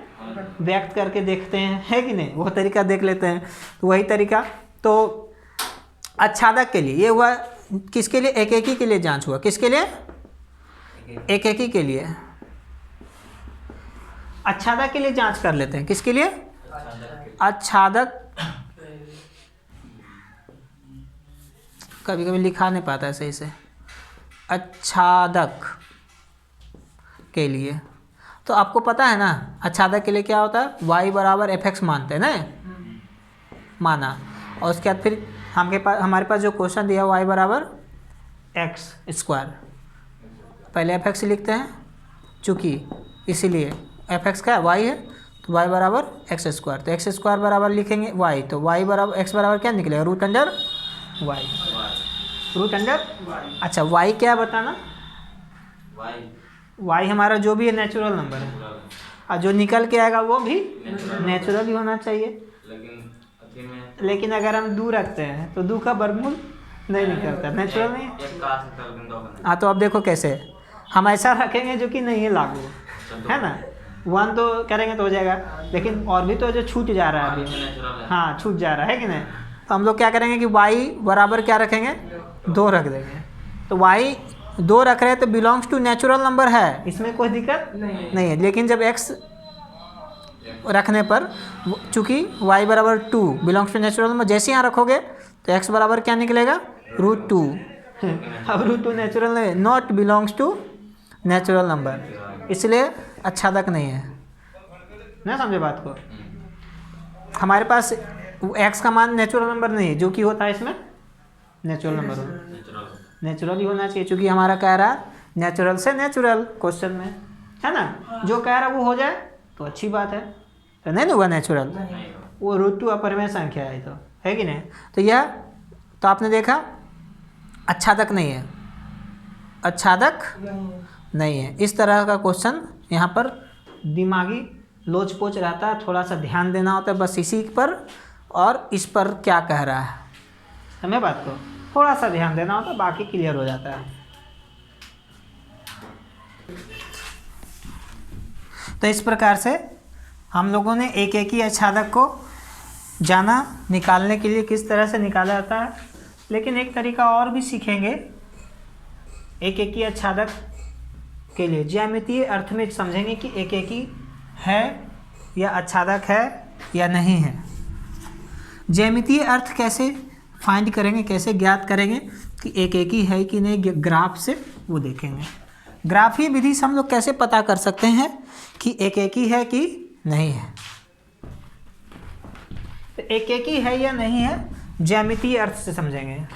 Speaker 1: व्यक्त करके देखते हैं, है कि नहीं, वो तरीका देख लेते हैं। तो वही तरीका, तो आच्छादक के लिए ये हुआ, किसके लिए? एक एक ही के लिए जांच हुआ, किसके लिए? एक एक ही के लिए। आच्छादक के लिए जांच कर लेते हैं, किसके लिए? आच्छादक, कभी कभी लिखा नहीं पाता है सही से, आच्छादक के लिए। तो आपको पता है ना आच्छादक के लिए क्या होता है? y बराबर fx मानते हैं ना, माना, और उसके बाद फिर हमारे पास जो क्वेश्चन दिया y बराबर एक्स स्क्वायर, पहले fx लिखते हैं चूँकि इसीलिए fx का y है, तो y बराबर एक्स स्क्वायर, तो एक्स स्क्वायर बराबर लिखेंगे y, तो y बराबर x बराबर क्या निकलेगा? Root under y, root under. अच्छा y क्या है बताना? y हमारा जो भी है नेचुरल नंबर है, और जो निकल के आएगा वो भी नेचुरल ही होना चाहिए। लेकिन अगर हम 2 रखते हैं तो 2 का वर्गमूल नहीं निकलता, नेचुरल नहीं। हाँ, तो अब देखो कैसे हम ऐसा रखेंगे जो कि नहीं है लागू, है ना, 1 तो करेंगे तो हो जाएगा, लेकिन और भी तो जो छूट जा रहा है अभी, हाँ छूट जा रहा है कि नहीं, तो हम लोग क्या करेंगे कि y बराबर क्या रखेंगे? 2 रख देंगे। तो y 2 रख रहे हैं तो बिलोंग्स टू नेचुरल नंबर है, इसमें कोई दिक्कत नहीं है। लेकिन जब x रखने पर चूँकि y बराबर 2 बिलोंग्स टू नेचुरल नंबर, जैसे यहाँ रखोगे तो x बराबर क्या निकलेगा? रूट 2। अब रूट 2 नेचुरल नहीं, not belongs to natural number, इसलिए आच्छादक नहीं है ना, समझे बात को? हमारे पास x का मान नेचुरल नंबर नहीं है, जो कि होता है इसमें नेचुरल नंबर हो, नेचुरल ही होना चाहिए, क्योंकि हमारा कह रहा है नेचुरल से नेचुरल क्वेश्चन में, है ना, जो कह रहा है वो हो जाए तो अच्छी बात है, तो नहीं हुआ नेचुरल, वो रूट 2 अपरिमेय संख्या है, तो है कि नहीं? तो यह तो आपने देखा आच्छादक नहीं है, आच्छादक नहीं है। इस तरह का क्वेश्चन यहाँ पर दिमागी लोच पोच रहता है, थोड़ा सा ध्यान देना होता है बस इसी पर, और इस पर क्या कह रहा है, हमें बात को थोड़ा सा ध्यान देना होता है, बाकी क्लियर हो जाता है। तो इस प्रकार से हम लोगों ने एक एक ही आच्छादक को जाना, निकालने के लिए किस तरह से निकाला जाता है। लेकिन एक तरीका और भी सीखेंगे एक एक ही आच्छादक के लिए, ज्यामितीय अर्थ में समझेंगे कि एक एक ही है या आच्छादक है या नहीं है। ज्यामितीय अर्थ कैसे फाइंड करेंगे, कैसे ज्ञात करेंगे कि एक ही है कि नहीं, ग्राफ से वो देखेंगे। ग्राफीय विधि से हम लोग कैसे पता कर सकते हैं कि एक ही है कि नहीं है। तो एक ही है या नहीं है ज्यामितीय अर्थ से समझेंगे।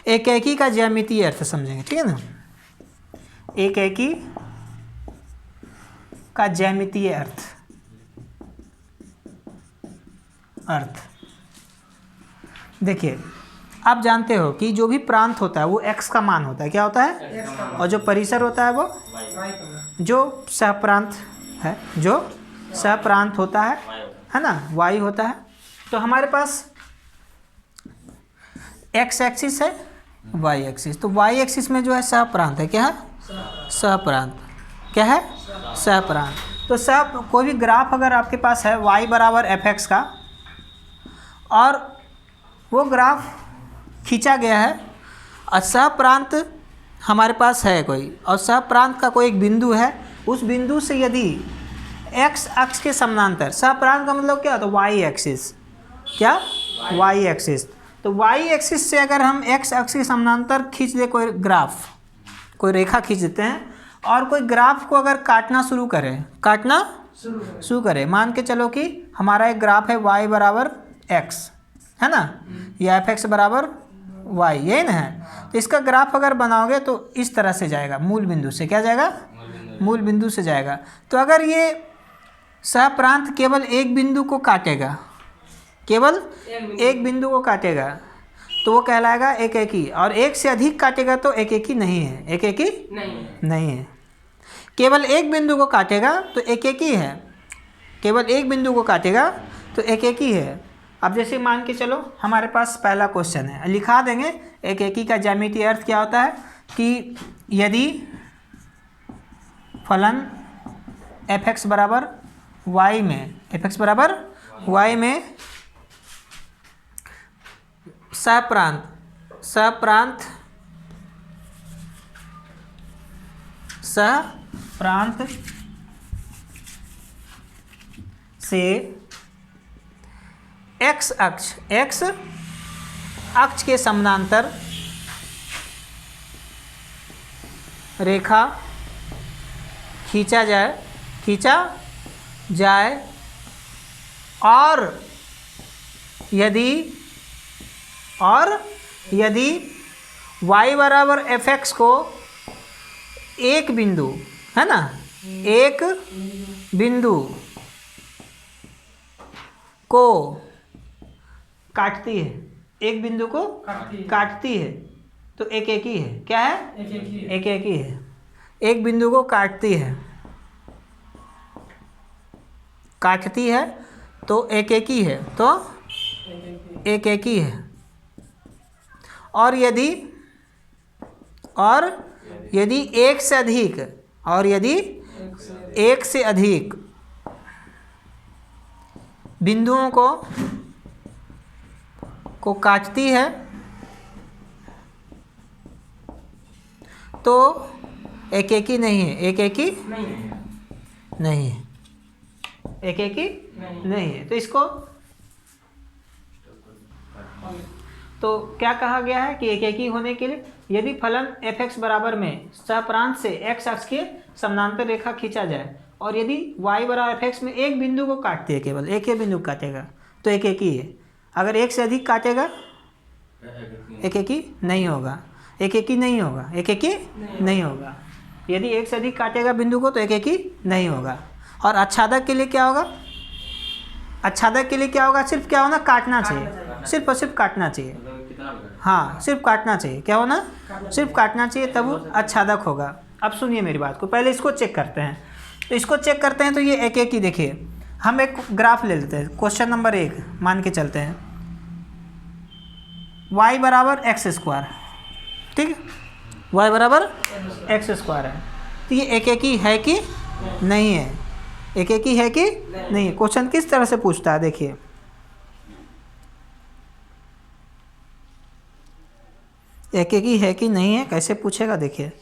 Speaker 1: एक ही का ज्यामितीय अर्थ समझेंगे, ठीक है ना। एक ही का ज्यामितीय अर्थ देखिए, आप जानते हो कि जो भी प्रांत होता है वो x का मान होता है, क्या होता है, और जो परिसर होता है वो जो सहप्रांत है, जो सहप्रांत होता है ना, y होता है। तो हमारे पास x एक्सिस है, y एक्सिस, तो y एक्सिस में जो है सहप्रांत है, क्या है, सहप्रांत, क्या है, सहप्रांत। तो कोई भी ग्राफ अगर आपके पास है y बराबर fx का, और वो ग्राफ खींचा गया है और सहप्रांत हमारे पास है कोई, और सहप्रांत का कोई एक बिंदु है, उस बिंदु से यदि x अक्ष के समानांतर, सहप्रांत का मतलब क्या होता है, y एक्सिस, क्या, y एक्सिस, तो y एक्सिस से अगर हम x अक्ष के समानांतर खींच दे कोई ग्राफ, कोई रेखा खींच देते हैं और कोई ग्राफ को अगर काटना शुरू करे, मान के चलो कि हमारा एक ग्राफ है y बराबर x, है ना, या f(x) बराबर y, यही ना है। तो इसका ग्राफ अगर बनाओगे तो इस तरह से जाएगा, मूल बिंदु से। क्या जाएगा? मूल बिंदु से जाएगा। तो अगर ये सहप्रांत केवल एक बिंदु को काटेगा, केवल एक बिंदु को काटेगा, तो वो कहलाएगा एक एकी। और एक से अधिक काटेगा तो एक एकी नहीं है, एक एकी नहीं है। केवल एक बिंदु को काटेगा तो एक एकी है, केवल एक बिंदु को काटेगा तो एक एकी है। अब जैसे मान के चलो हमारे पास पहला क्वेश्चन है, लिखा देंगे एक एकी का ज्यामितीय अर्थ क्या होता है कि यदि फलन f(x) बराबर y में, f(x) बराबर y में सहप्रांत से x अक्ष के समानांतर रेखा खींचा जाए और यदि y बराबर f(x) को एक बिंदु, है ना, एक बिंदु को काटती है, एक बिंदु को काटती है तो एक एकी है। क्या है? एक एकी है। एक बिंदु को काटती है तो एक एकी है, तो एक एकी है। और यदि एक से अधिक बिंदुओं को काटती है तो एक एकी नहीं है, एक एकी नहीं है, एक एकी नहीं है। तो इसको तो क्या कहा गया है कि एक एकी होने के लिए यदि फलन f(x) बराबर में सहप्रांत से x अक्ष के समानांतर रेखा खींचा जाए और यदि y बराबर f(x) में एक बिंदु को काटती है, केवल एक ही बिंदु काटेगा तो एक एकी है। अगर एक से अधिक काटेगा एक एकी नहीं होगा, एक एकी नहीं होगा, एक एकी नहीं होगा। यदि एक से अधिक काटेगा बिंदु को तो एक एकी नहीं होगा। और आच्छादक के लिए क्या होगा? आच्छादक के लिए क्या होगा? सिर्फ क्या होना? काटना चाहिए, सिर्फ और सिर्फ काटना चाहिए। हाँ, सिर्फ काटना चाहिए। क्या होना? सिर्फ काटना चाहिए, तब वो आच्छादक होगा। अब सुनिए मेरी बात को, पहले इसको चेक करते हैं। तो इसको चेक करते हैं तो ये एक एकी, देखिए हम एक ग्राफ ले लेते हैं। क्वेश्चन नंबर 1 मान के चलते हैं, y बराबर x², ठीक है, y बराबर x² है। तो ये एक एकी है कि नहीं है? एक एकी है कि नहीं है? क्वेश्चन किस तरह से पूछता है, देखिए एक एकी है कि नहीं है, कैसे पूछेगा, देखिए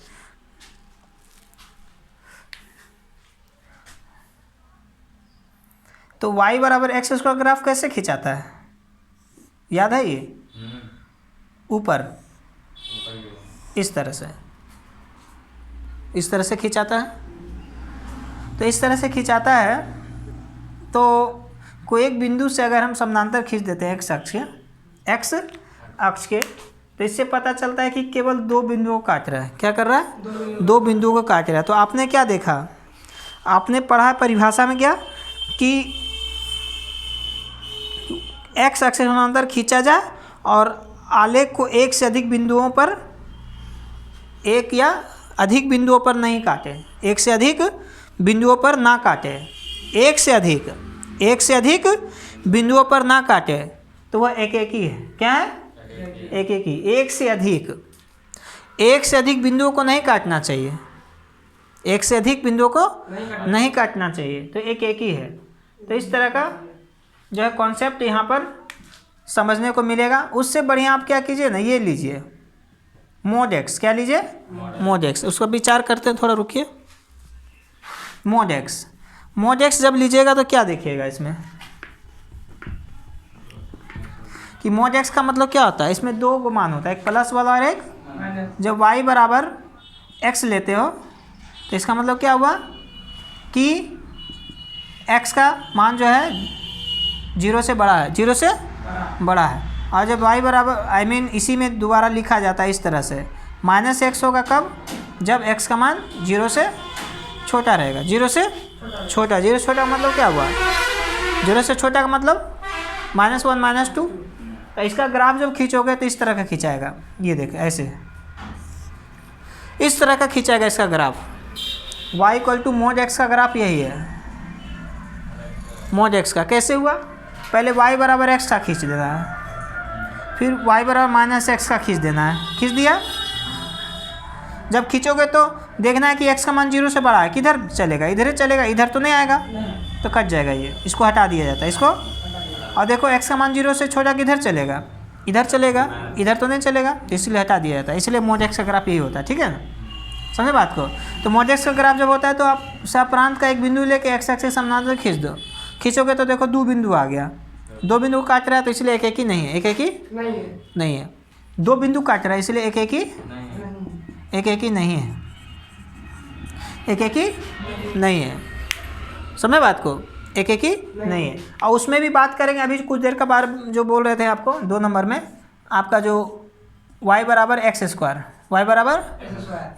Speaker 1: तो y बराबर x² ग्राफ कैसे खिंचाता है, याद है? ये ऊपर इस तरह से खिंचाता है। तो इस तरह से खिंचाता है तो कोई एक बिंदु से अगर हम समानांतर खींच देते हैं x अक्ष के, तो इससे पता चलता है कि केवल दो बिंदुओं को काट रहा है। क्या कर रहा है? दो बिंदुओं को काट रहा है। तो आपने क्या देखा, आपने पढ़ा परिभाषा में क्या कि x अक्ष के समानांतर खींचा जाए और आलेख को एक से अधिक बिंदुओं पर, एक या अधिक बिंदुओं पर नहीं काटे, एक से अधिक बिंदुओं पर ना काटे, एक से अधिक बिंदुओं पर ना काटे, तो वह एक एकी है। क्या है? एक एकी। एक से अधिक बिंदुओं को नहीं काटना चाहिए, एक से अधिक बिंदुओं को नहीं काटना चाहिए, तो एक एकी है। तो इस तरह का जो है कॉन्सेप्ट यहाँ पर समझने को मिलेगा। उससे बढ़िया आप क्या कीजिए ना, ये लीजिए mod x। क्या लीजिए? mod x। उसका विचार करते हैं, थोड़ा रुकिए। mod x जब लीजिएगा तो क्या देखिएगा इसमें कि mod x का मतलब क्या होता है, इसमें दो मान होता है, एक प्लस वाला और एक, जब y बराबर x लेते हो तो इसका मतलब क्या हुआ कि x का मान जो है 0 से बड़ा है, 0 से बड़ा है। और जब y बराबर इसी में दोबारा लिखा जाता है इस तरह से, -x होगा कब, जब x का मान 0 से छोटा रहेगा। 0 से छोटा, 0 से छोटा का मतलब क्या हुआ, 0 से छोटा का मतलब -1 -2। तो इसका ग्राफ जब खींचोगे तो इस तरह का खिंचाएगा, ये देख ऐसे इस तरह का खिंचाएगा इसका ग्राफ। y = mod x का ग्राफ यही है, mod x का। कैसे हुआ, पहले y बराबर x का खींच देना है, फिर y बराबर -x का खींच देना है, खींच दिया। जब खींचोगे तो देखना है कि x का मान 0 से बड़ा है, किधर चलेगा, इधर चलेगा, इधर तो नहीं आएगा, तो कट जाएगा ये, इसको हटा दिया जाता है इसको। और देखो x का मान 0 से छोटा किधर चलेगा, इधर चलेगा, इधर तो नहीं चलेगा, तो इसलिए हटा दिया जाता है। इसलिए mod x का ग्राफ यही होता है, ठीक है ना, समझे बात को। तो mod x का ग्राफ जब होता है तो आप सप्रांत का एक बिंदु लेके x एक्सिस समानांतर खींच दो, खींचोगे तो देखो 2 बिंदु आ गया, 2 बिंदु काट रहा है तो इसलिए एक ही नहीं है, एक ही नहीं है। 2 बिंदु काट रहा है इसलिए एक ही नहीं है, एक ही नहीं है, समझे बात को, एक ही नहीं है। और उसमें भी बात करेंगे अभी कुछ देर का बार जो बोल रहे थे आपको 2 नंबर में, आपका जो y बराबर x स्क्वायर, y बराबर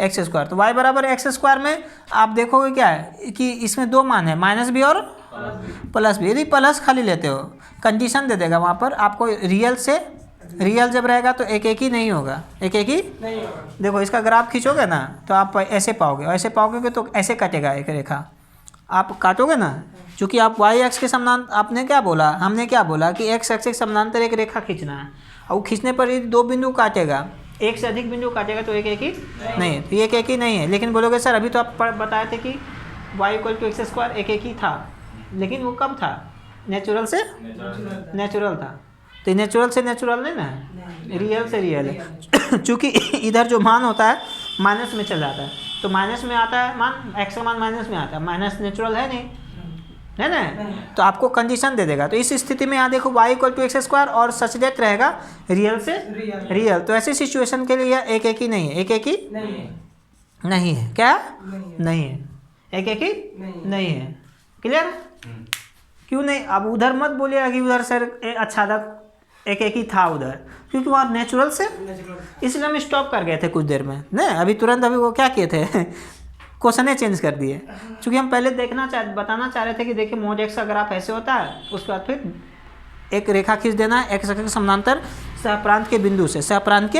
Speaker 1: x स्क्वायर। तो y बराबर x स्क्वायर में आप देखोगे क्या है कि इसमें 2 मान है, माइनस भी और प्लस भी। यदि प्लस खाली लेते हो कंडीशन दे देगा वहाँ पर आपको, रियल से रियल जब रहेगा तो एक ही नहीं होगा, एक ही नहीं होगा। देखो इसका ग्राफ खींचोगे ना तो आप ऐसे पाओगे, ऐसे पाओगे तो ऐसे कटेगा एक रेखा, आप काटोगे ना, चूँकि आप y एक्स के समानांतर, आपने क्या बोला, हमने क्या बोला कि x एक्स के समानांतर एक रेखा खींचना है, और वो खींचने पर यदि 2 बिंदु काटेगा, एक से अधिक बिंदु काटेगा तो एक ही नहीं है, तो ये एक ही नहीं है। लेकिन बोलोगे सर अभी तो आप बताए थे कि y = x स्क्वायर एक ही था, लेकिन वो कब था, नेचुरल से नेचुरल था, तो नेचुरल से नेचुरल नहीं ना, रियल से रियल है। चूँकि इधर जो मान होता है माइनस में चल जाता है, तो माइनस में आता है मान, x का मान माइनस में आता है, माइनस नेचुरल है नहीं, है ना, तो आपको कंडीशन दे देगा। तो इस स्थिति में यहाँ देखो y = x स्क्वायर और सचेत रहेगा रियल से रियल। तो ऐसी सिचुएशन के लिए एक ही नहीं है, एक ही नहीं है, क्या नहीं है, एक ही नहीं है, क्लियर। क्यों नहीं, अब उधर मत बोलिएगा कि उधर सर अच्छा था, एक ही था उधर, क्योंकि वहाँ नेचुरल से, इसलिए हम स्टॉप कर गए थे कुछ देर में ना, अभी तुरंत अभी वो क्या किए थे क्वेश्चन चेंज कर दिए, क्योंकि हम पहले बताना चाह रहे थे कि देखिए mod x का ग्राफ ऐसे होता है, उसके बाद फिर एक रेखा खींच देना है x एक्सिस के समानांतर सहप्रांत के बिंदु से, सहप्रांत के,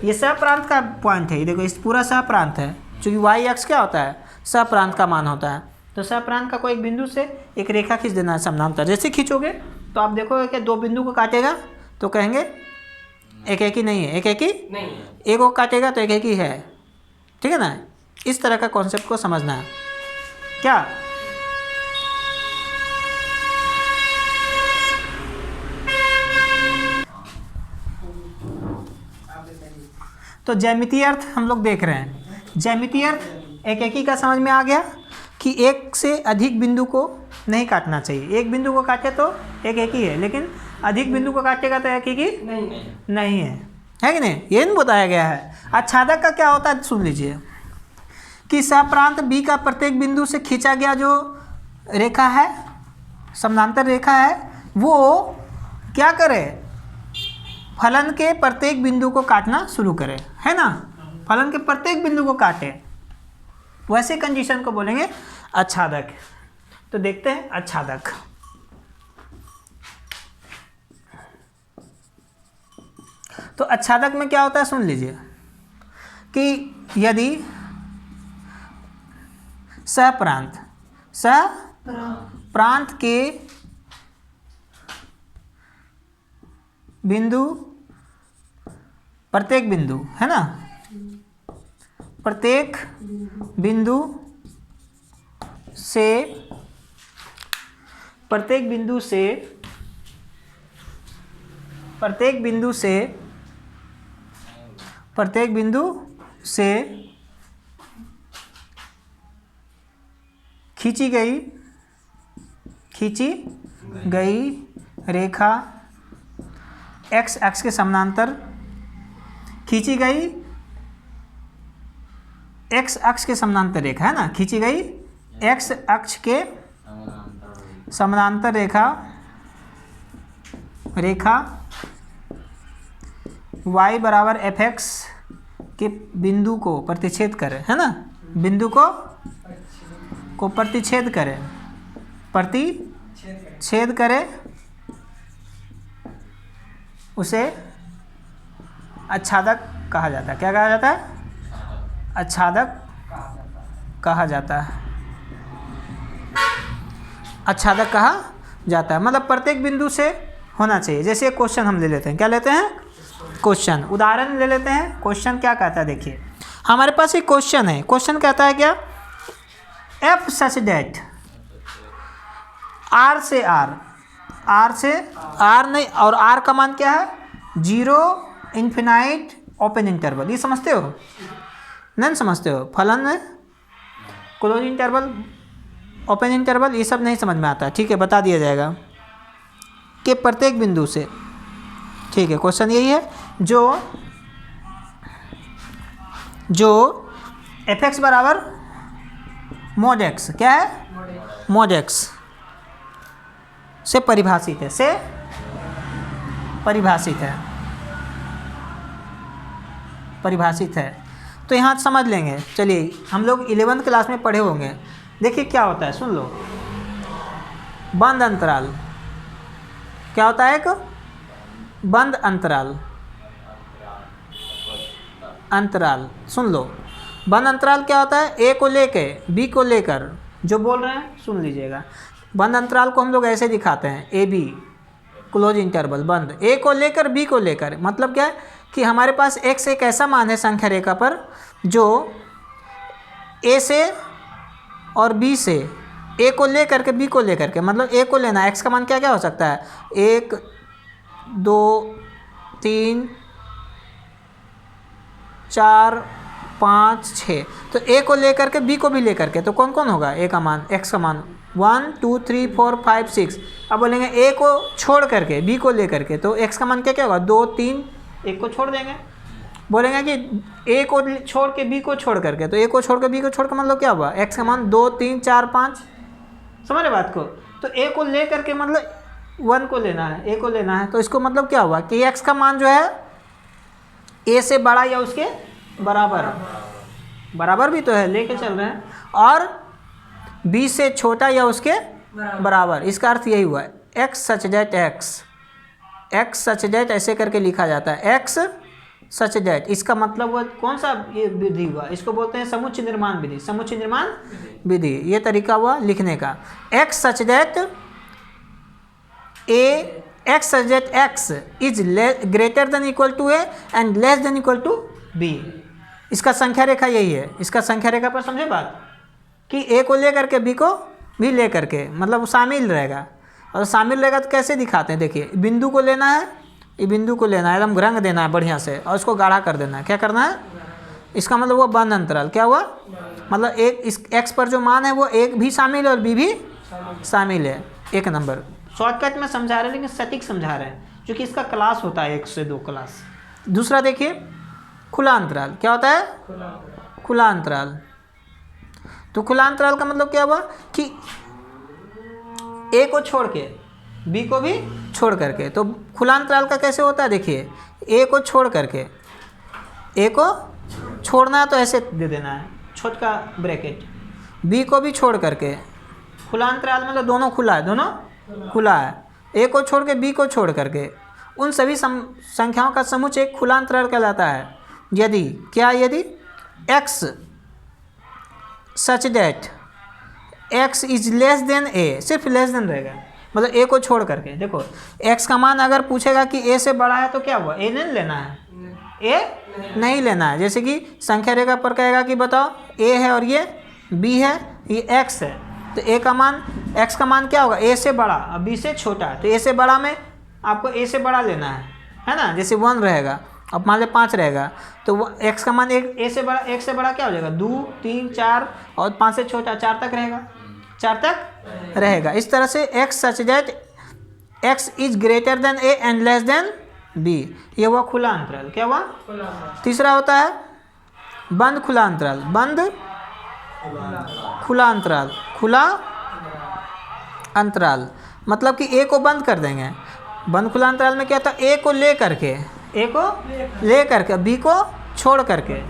Speaker 1: ये सहप्रांत का पॉइंट है, ये देखो इस पूरा सहप्रांत है, क्योंकि y अक्ष क्या होता है, सहप्रांत का मान होता है। तो सहप्रांत का कोई एक बिंदु से एक रेखा खींच देना है समानांतर। जैसे खींचोगे तो आप देखोगे कि 2 बिंदु को काटेगा तो कहेंगे एक ही नहीं है, एक ही नहीं है, एक को काटेगा तो एक ही है, ठीक है ना। इस तरह का कॉन्सेप्ट को समझना है क्या। तो ज्यामितीय अर्थ हम लोग देख रहे हैं, ज्यामितीय अर्थ एक ही का समझ में आ गया कि एक से अधिक बिंदु को नहीं काटना चाहिए, एक बिंदु को काटे तो एक ही है, लेकिन अधिक बिंदु को काटेगा तो एक ही नहीं है कि नहीं, ये नहीं बताया गया है। आच्छादक का क्या होता है सुन लीजिए कि सहप्रांत B का प्रत्येक बिंदु से खींचा गया जो रेखा है, समानांतर रेखा है, वो क्या करे, फलन के प्रत्येक बिंदु को काटना शुरू करे, है ना, फलन के प्रत्येक बिंदु को काटे, वैसे कंडीशन को बोलेंगे आच्छादक। तो देखते हैं आच्छादक। तो आच्छादक में क्या होता है सुन लीजिए कि यदि सहप्रांत के बिंदु, प्रत्येक बिंदु है ना, प्रत्येक बिंदु से खींची गई रेखा x अक्ष के समानांतर खींची गई एक्स अक्ष के समानांतर रेखा है ना, खींची गई एक्स अक्ष के समानांतर रेखा y बराबर एफ एक्स के बिंदु को प्रतिच्छेद करे, है ना, बिंदु को प्रतिच्छेद करे, उसे आच्छादक कहा जाता है। क्या कहा जाता है? आच्छादक कहा जाता है। आच्छादक कहा जाता है, मतलब प्रत्येक बिंदु से होना चाहिए। जैसे एक क्वेश्चन हम ले लेते हैं, क्या लेते हैं? क्वेश्चन, उदाहरण ले लेते हैं। क्वेश्चन क्या कहता है, देखिए हमारे पास एक क्वेश्चन है। क्वेश्चन कहता है क्या? एफ सच डेट आर से आर नहीं, और आर का मान क्या है? 0 इन्फिनाइट ओपन इंटरवल। ये समझते हो? नहीं समझते हो? फलन में क्लोज इंटरवल, ओपन इंटरवल, ये सब नहीं समझ में आता। ठीक है, बता दिया जाएगा कि प्रत्येक बिंदु से। ठीक है, क्वेश्चन यही है, जो एफ एक्स बराबर मोड एक्स, क्या है? मोड एक्स से परिभाषित है, तो यहाँ समझ लेंगे। चलिए, हम लोग 11th क्लास में पढ़े होंगे। देखिए क्या होता है, सुन लो। बंद अंतराल क्या होता है? एक बंद अंतराल सुन लो। बंद अंतराल क्या होता है? ए को लेके बी को लेकर, जो बोल रहे हैं सुन लीजिएगा। बंद अंतराल को हम लोग ऐसे दिखाते हैं, ए बी क्लोज इंटरवल बंद, ए को लेकर बी को लेकर। मतलब क्या है कि हमारे पास एक्स एक ऐसा मान है संख्या रेखा पर जो ए से और बी से, ए को लेकर के बी को लेकर के, मतलब ए को लेना, एक्स का मान क्या क्या हो सकता है? 1 2 3 4 5 6। तो ए को लेकर के बी को भी लेकर के, तो कौन कौन होगा? ए का मान, एक्स का मान 1 2 3 4 5 6। अब बोलेंगे ए को छोड़ करके बी को लेकर के, तो एक्स का मान क्या क्या होगा? 2 3, एक को छोड़ देंगे। बोलेंगे कि ए को छोड़ के बी को छोड़ करके, तो ए को छोड़ के बी को छोड़ के मतलब क्या हुआ? एक्स का मान 2 3 4 5। समझ रहे बात को? तो ए को ले करके मतलब 1 को लेना है, ए को लेना है, तो इसको मतलब क्या हुआ कि एक्स का मान जो है ए से बड़ा या उसके बराबर भी तो है, लेके चल रहे हैं, और बी से छोटा या उसके बराबर। इसका अर्थ यही हुआ, एक्स सच डेट ऐसे करके लिखा जाता है, एक्स सच डेट। इसका मतलब वो कौन सा ये विधि हुआ? इसको बोलते हैं समुच्चय निर्माण विधि। ये तरीका हुआ लिखने का। X such that x is greater than equal to a and less than equal to b. इसका संख्या रेखा यही है। इसका संख्या रेखा पर समझे बात कि ए को लेकर के बी को भी लेकर के, मतलब शामिल रहेगा। और शामिल रहेगा तो कैसे दिखाते हैं? देखिए, बिंदु को लेना है, ये बिंदु को लेना है, एकदम रंग देना है बढ़िया से, और इसको गाढ़ा कर देना है। क्या करना है? इसका मतलब वो बंद अंतराल क्या हुआ? मतलब एक इस एक्स पर जो मान है वो एक भी शामिल है और बी भी शामिल है। 1 नंबर शॉर्टकट में समझा रहे हैं, लेकिन सटीक समझा रहे हैं, क्योंकि इसका क्लास होता है 1 से 2 क्लास। दूसरा देखिए, खुला अंतराल क्या होता है? खुला अंतराल। तो खुला अंतराल का मतलब क्या हुआ कि ए को छोड़ के बी को भी छोड़ करके। तो खुला अंतराल का कैसे होता है? देखिए, ए को छोड़ करके, ए को छोड़ना है तो ऐसे दे देना है छोटा ब्रैकेट, बी को भी छोड़ करके। खुला अंतराल मतलब दोनों खुला है, ए को छोड़ के बी को छोड़ करके। उन सभी संख्याओं का समुच्चय एक खुला अंतराल कहलाता है। यदि x such that x is less than a, सिर्फ लेस देन रहेगा, मतलब ए को छोड़ करके। देखो, एक्स का मान अगर पूछेगा कि ए से बड़ा है तो क्या हुआ? ए नहीं लेना है, ए नहीं लेना है। जैसे कि संख्या रेखा पर कहेगा कि बताओ ए है और ये बी है, ये एक्स है, तो ए का मान, एक्स का मान क्या होगा? ए से बड़ा और बी से छोटा। तो ए से बड़ा में आपको ए से बड़ा लेना है ना। जैसे 1 रहेगा, अब मान ले 5 रहेगा, तो वो एक्स का मान एक ए से बड़ा, एक से बड़ा क्या हो जाएगा? 2 3 4, और 5 से छोटा 4 तक रहेगा। इस तरह से x such that x is greater than a and less than b, ये हुआ खुला अंतराल। क्या हुआ? तीसरा होता है बंद खुला अंतराल, बंद खुला अंतराल, खुला अंतराल, मतलब कि ए को बंद कर देंगे। बंद खुला अंतराल में क्या होता है, ए को ले करके, ए को ले करके, बी को छोड़ करके,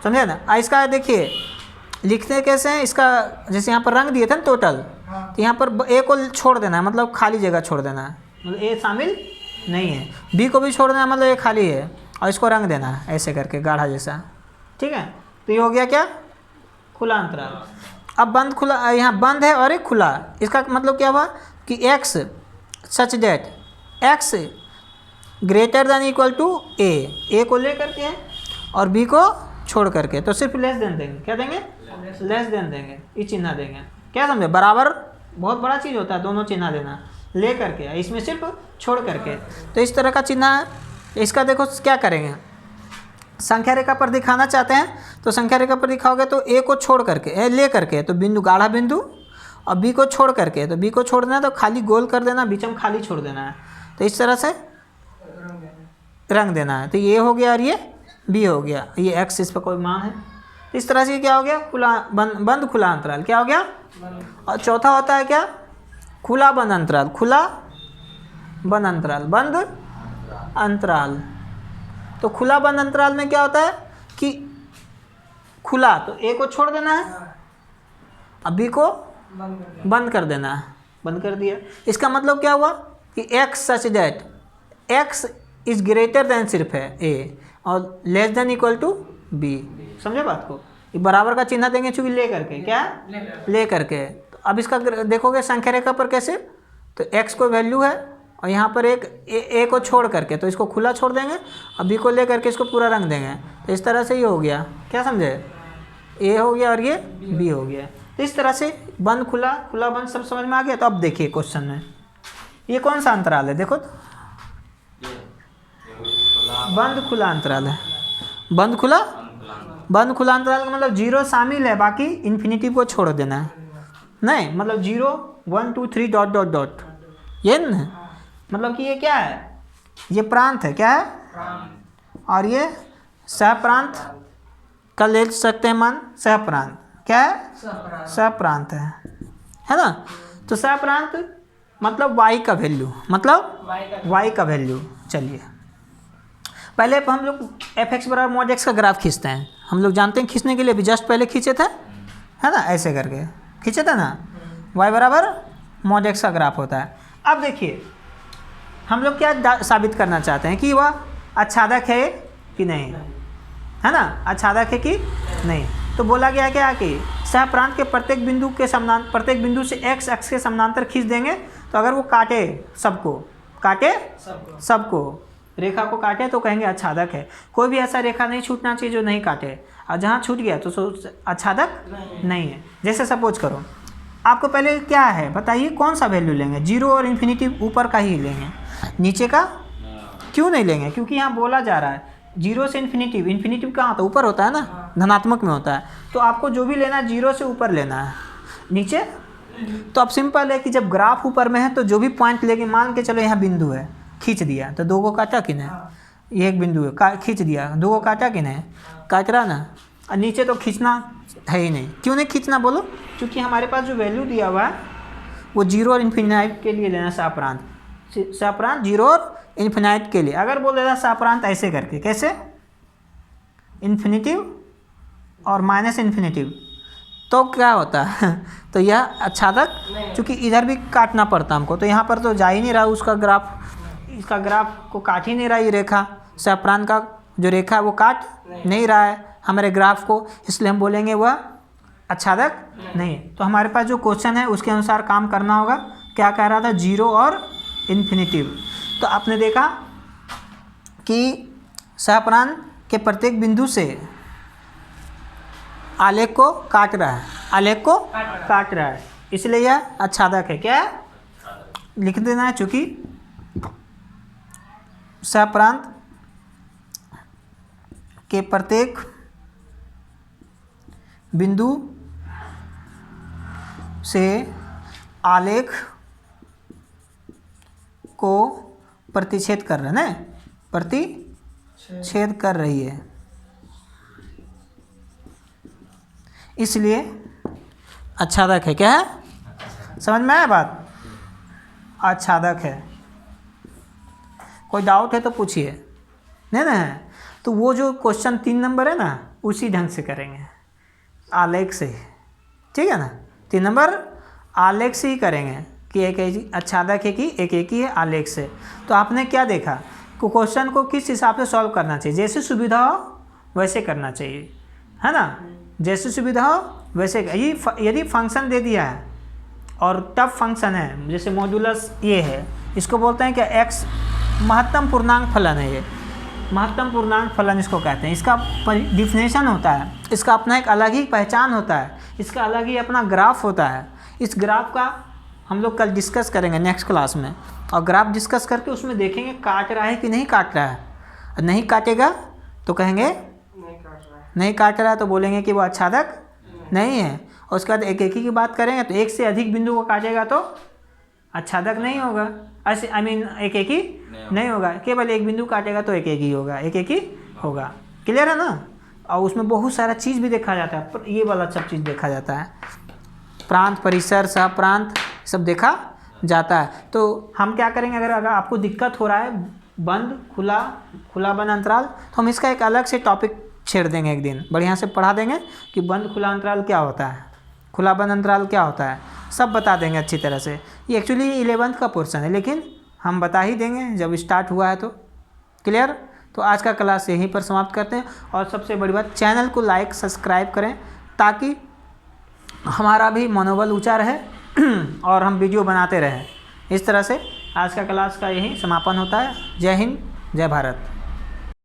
Speaker 1: समझे ना। इसका देखिए लिखते कैसे हैं, इसका जैसे यहाँ पर रंग दिए थे ना टोटल, तो यहाँ पर ए को छोड़ देना है, मतलब खाली जगह छोड़ देना है, मतलब ए शामिल नहीं है। बी को भी छोड़ देना है, मतलब ये खाली है, और इसको रंग देना है ऐसे करके गाढ़ा जैसा, ठीक है। तो ये हो गया क्या, खुला अंतराल। अब बंद खुला, यहाँ बंद है और एक खुला, इसका मतलब क्या हुआ कि x such that x greater than equal to a को ले करके और बी को छोड़ करके, तो सिर्फ लेस देन देंगे, क्या देंगे, लेस देन देंगे, ये चिन्ह देंगे। क्या समझे, बराबर बहुत बड़ा चीज़ होता है दोनों चिन्ह देना, ले करके, इसमें सिर्फ छोड़ करके। तो इस तरह का चिन्ह है। इसका देखो क्या करेंगे, संख्या रेखा पर दिखाना चाहते हैं तो संख्या रेखा पर दिखाओगे तो ए को छोड़ करके, ए ले करके तो बिंदु गाढ़ा बिंदु, और बी को छोड़ करके तो बी को छोड़ देना, तो खाली गोल कर देना, बीच में खाली छोड़ देना है, तो इस तरह से रंग देना है। तो ये हो गया और ये बी हो गया, ये एक्स इस पर कोई मान है। इस तरह से क्या हो गया, खुला बंद खुला अंतराल, क्या हो गया। और चौथा होता है क्या, खुला बंद अंतराल, खुला बंद अंतराल, बंद अंतराल। तो खुला बंद अंतराल में क्या होता है कि खुला तो ए को छोड़ देना है, अब बी को बंद कर देना है, बंद कर दिया। इसका मतलब क्या हुआ कि x such that x is greater than सिर्फ है ए और less than equal to b, समझे बात को। ये बराबर का चिन्ह देंगे चूंकि ले करके, क्या ले करके। तो अब इसका देखोगे संख्या रेखा पर कैसे, तो एक्स को वैल्यू है और यहाँ पर एक ए को छोड़ करके, तो इसको खुला छोड़ देंगे और बी को ले करके इसको पूरा रंग देंगे। तो इस तरह से ये हो गया, क्या समझे, ए हो गया और ये बी हो गया। तो इस तरह से बंद खुला, खुला बंद सब समझ में आ गया। तो अब देखिए क्वेश्चन में ये कौन सा अंतराल है, देखो बंद खुला अंतराल है, बंद खुला अंतराल का मतलब जीरो शामिल है, बाकी इन्फिनिटी को छोड़ देना है, नहीं मतलब 0 1 2 3 डॉट डॉट डॉट, ये न मतलब कि ये क्या है, ये प्रांत है, क्या है, और ये सहप्रांत का ले सकते हैं मान, सहप्रांत क्या है, सहप्रांत है ना। तो सहप्रांत मतलब y का वैल्यू, मतलब y का वैल्यू। चलिए पहले हम लोग f(x) बराबर mod x का ग्राफ खींचते हैं, हम लोग जानते हैं खींचने के लिए भी जस्ट पहले खींचे थे, है ना, ऐसे करके खींचे थे ना, y बराबर mod x का ग्राफ होता है। अब देखिए हम लोग क्या साबित करना चाहते हैं कि वह आच्छादक है कि नहीं, है ना, आच्छादक है कि नहीं। तो बोला गया क्या कि सहप्रांत के प्रत्येक बिंदु के समानांतर, प्रत्येक बिंदु से x अक्ष के समानांतर खींच देंगे, तो अगर वो काटे सबको, काटे सबको, रेखा को काटे तो कहेंगे आच्छादक है। कोई भी ऐसा रेखा नहीं छूटना चाहिए जो नहीं काटे, और जहाँ छूट गया तो आच्छादक नहीं है। जैसे सपोज करो आपको पहले क्या है बताइए, कौन सा वैल्यू लेंगे, 0 और इन्फिनिटी ऊपर का ही लेंगे, नीचे का क्यों नहीं लेंगे, क्योंकि यहाँ बोला जा रहा है 0 से इन्फिनिटी, इन्फिनिटी कहाँ होता है, ऊपर होता है ना, धनात्मक में होता है। तो आपको जो भी लेना है 0 से ऊपर लेना है, नीचे। तो अब सिंपल है कि जब ग्राफ ऊपर में है तो जो भी पॉइंट लेके, मान के चलो यहाँ बिंदु है, खींच दिया तो 2 को काटा कि नहीं, ये एक बिंदु है, खींच दिया 2 को काटा कि नहीं, काट रहा ना। और नीचे तो खींचना है ही नहीं, क्यों नहीं खींचना बोलो, क्योंकि हमारे पास जो वैल्यू दिया हुआ है वो 0 और इन्फिनाइट के लिए लेना, सहप्रांत 0 और इन्फिनाइट के लिए। अगर बोल देता सहप्रांत ऐसे करके, कैसे, इन्फिनिटिव और माइनस इन्फिनिटिव, तो क्या होता है तो यह आच्छादक, चूँकि इधर भी काटना पड़ता हमको, तो यहाँ पर तो जा ही नहीं रहा उसका ग्राफ, इसका ग्राफ को काट ही नहीं रहा, ये रेखा सहप्रांत का जो रेखा है वो काट नहीं रहा है हमारे ग्राफ को, इसलिए हम बोलेंगे वह आच्छादक नहीं। तो हमारे पास जो क्वेश्चन है उसके अनुसार काम करना होगा। क्या कह रहा था, 0 और इन्फिनिटिव। तो आपने देखा कि सहप्रांत के प्रत्येक बिंदु से आलेख को काट रहा है, आलेख को काट रहा है, इसलिए यह आच्छादक है। क्या लिख देना है, चूँकि सहप्रांत के प्रत्येक बिंदु से आलेख को प्रतिच्छेद कर रहे हैं, प्रतिच्छेद कर रही है, इसलिए आच्छादक है। क्या है? समझ में आया बात? आच्छादक है। कोई डाउट है तो पूछिए। नहीं ना है तो वो जो क्वेश्चन 3 नंबर है ना उसी ढंग से करेंगे, आलेख से। ठीक है ना? 3 नंबर आलेख से ही करेंगे कि एक आच्छादक है कि एक ही है आलेख से। तो आपने क्या देखा कि क्वेश्चन को किस हिसाब से सॉल्व करना चाहिए, जैसे सुविधा हो वैसे करना चाहिए, है ना? जैसे सुविधा हो वैसे। यदि फंक्शन दे दिया है और तब फंक्शन है, जैसे मॉड्यूलस ये है, इसको बोलते हैं क्या? एक्स महत्तम पूर्णांक फलन है। ये महत्तम पूर्णांक फलन इसको कहते हैं। इसका डिफिनेशन होता है, इसका अपना एक अलग ही पहचान होता है, इसका अलग ही अपना ग्राफ होता है। इस ग्राफ का हम लोग कल डिस्कस करेंगे नेक्स्ट क्लास में, और ग्राफ डिस्कस करके उसमें देखेंगे काट रहा है कि नहीं काट रहा है। नहीं काटेगा तो कहेंगे नहीं काट रहा है तो बोलेंगे कि वो आच्छादक नहीं है। और उसके बाद एक की बात करेंगे तो एक से अधिक बिंदु को काटेगा तो आच्छादक नहीं होगा। ऐसे एक ही नहीं होगा, केवल एक बिंदु काटेगा तो एक ही होगा, एक ही होगा। क्लियर है ना? और उसमें बहुत सारा चीज़ भी देखा जाता है, पर ये वाला सब चीज़ देखा जाता है, प्रांत, परिसर, सहप्रांत सब देखा जाता है। तो हम क्या करेंगे, अगर आपको दिक्कत हो रहा है बंद खुला बंद अंतराल, तो हम इसका एक अलग से टॉपिक छेड़ देंगे, एक दिन बढ़िया से पढ़ा देंगे कि बंद खुला अंतराल क्या होता है, खुला बंद अंतराल क्या होता है, सब बता देंगे अच्छी तरह से। ये एक्चुअली 11th का पोर्शन है, लेकिन हम बता ही देंगे जब स्टार्ट हुआ है तो। क्लियर? तो आज का क्लास यहीं पर समाप्त करते हैं। और सबसे बड़ी बात, चैनल को लाइक सब्सक्राइब करें ताकि हमारा भी मनोबल ऊंचा रहे और हम वीडियो बनाते रहें। इस तरह से आज का क्लास का यही समापन होता है। जय हिंद, जय भारत।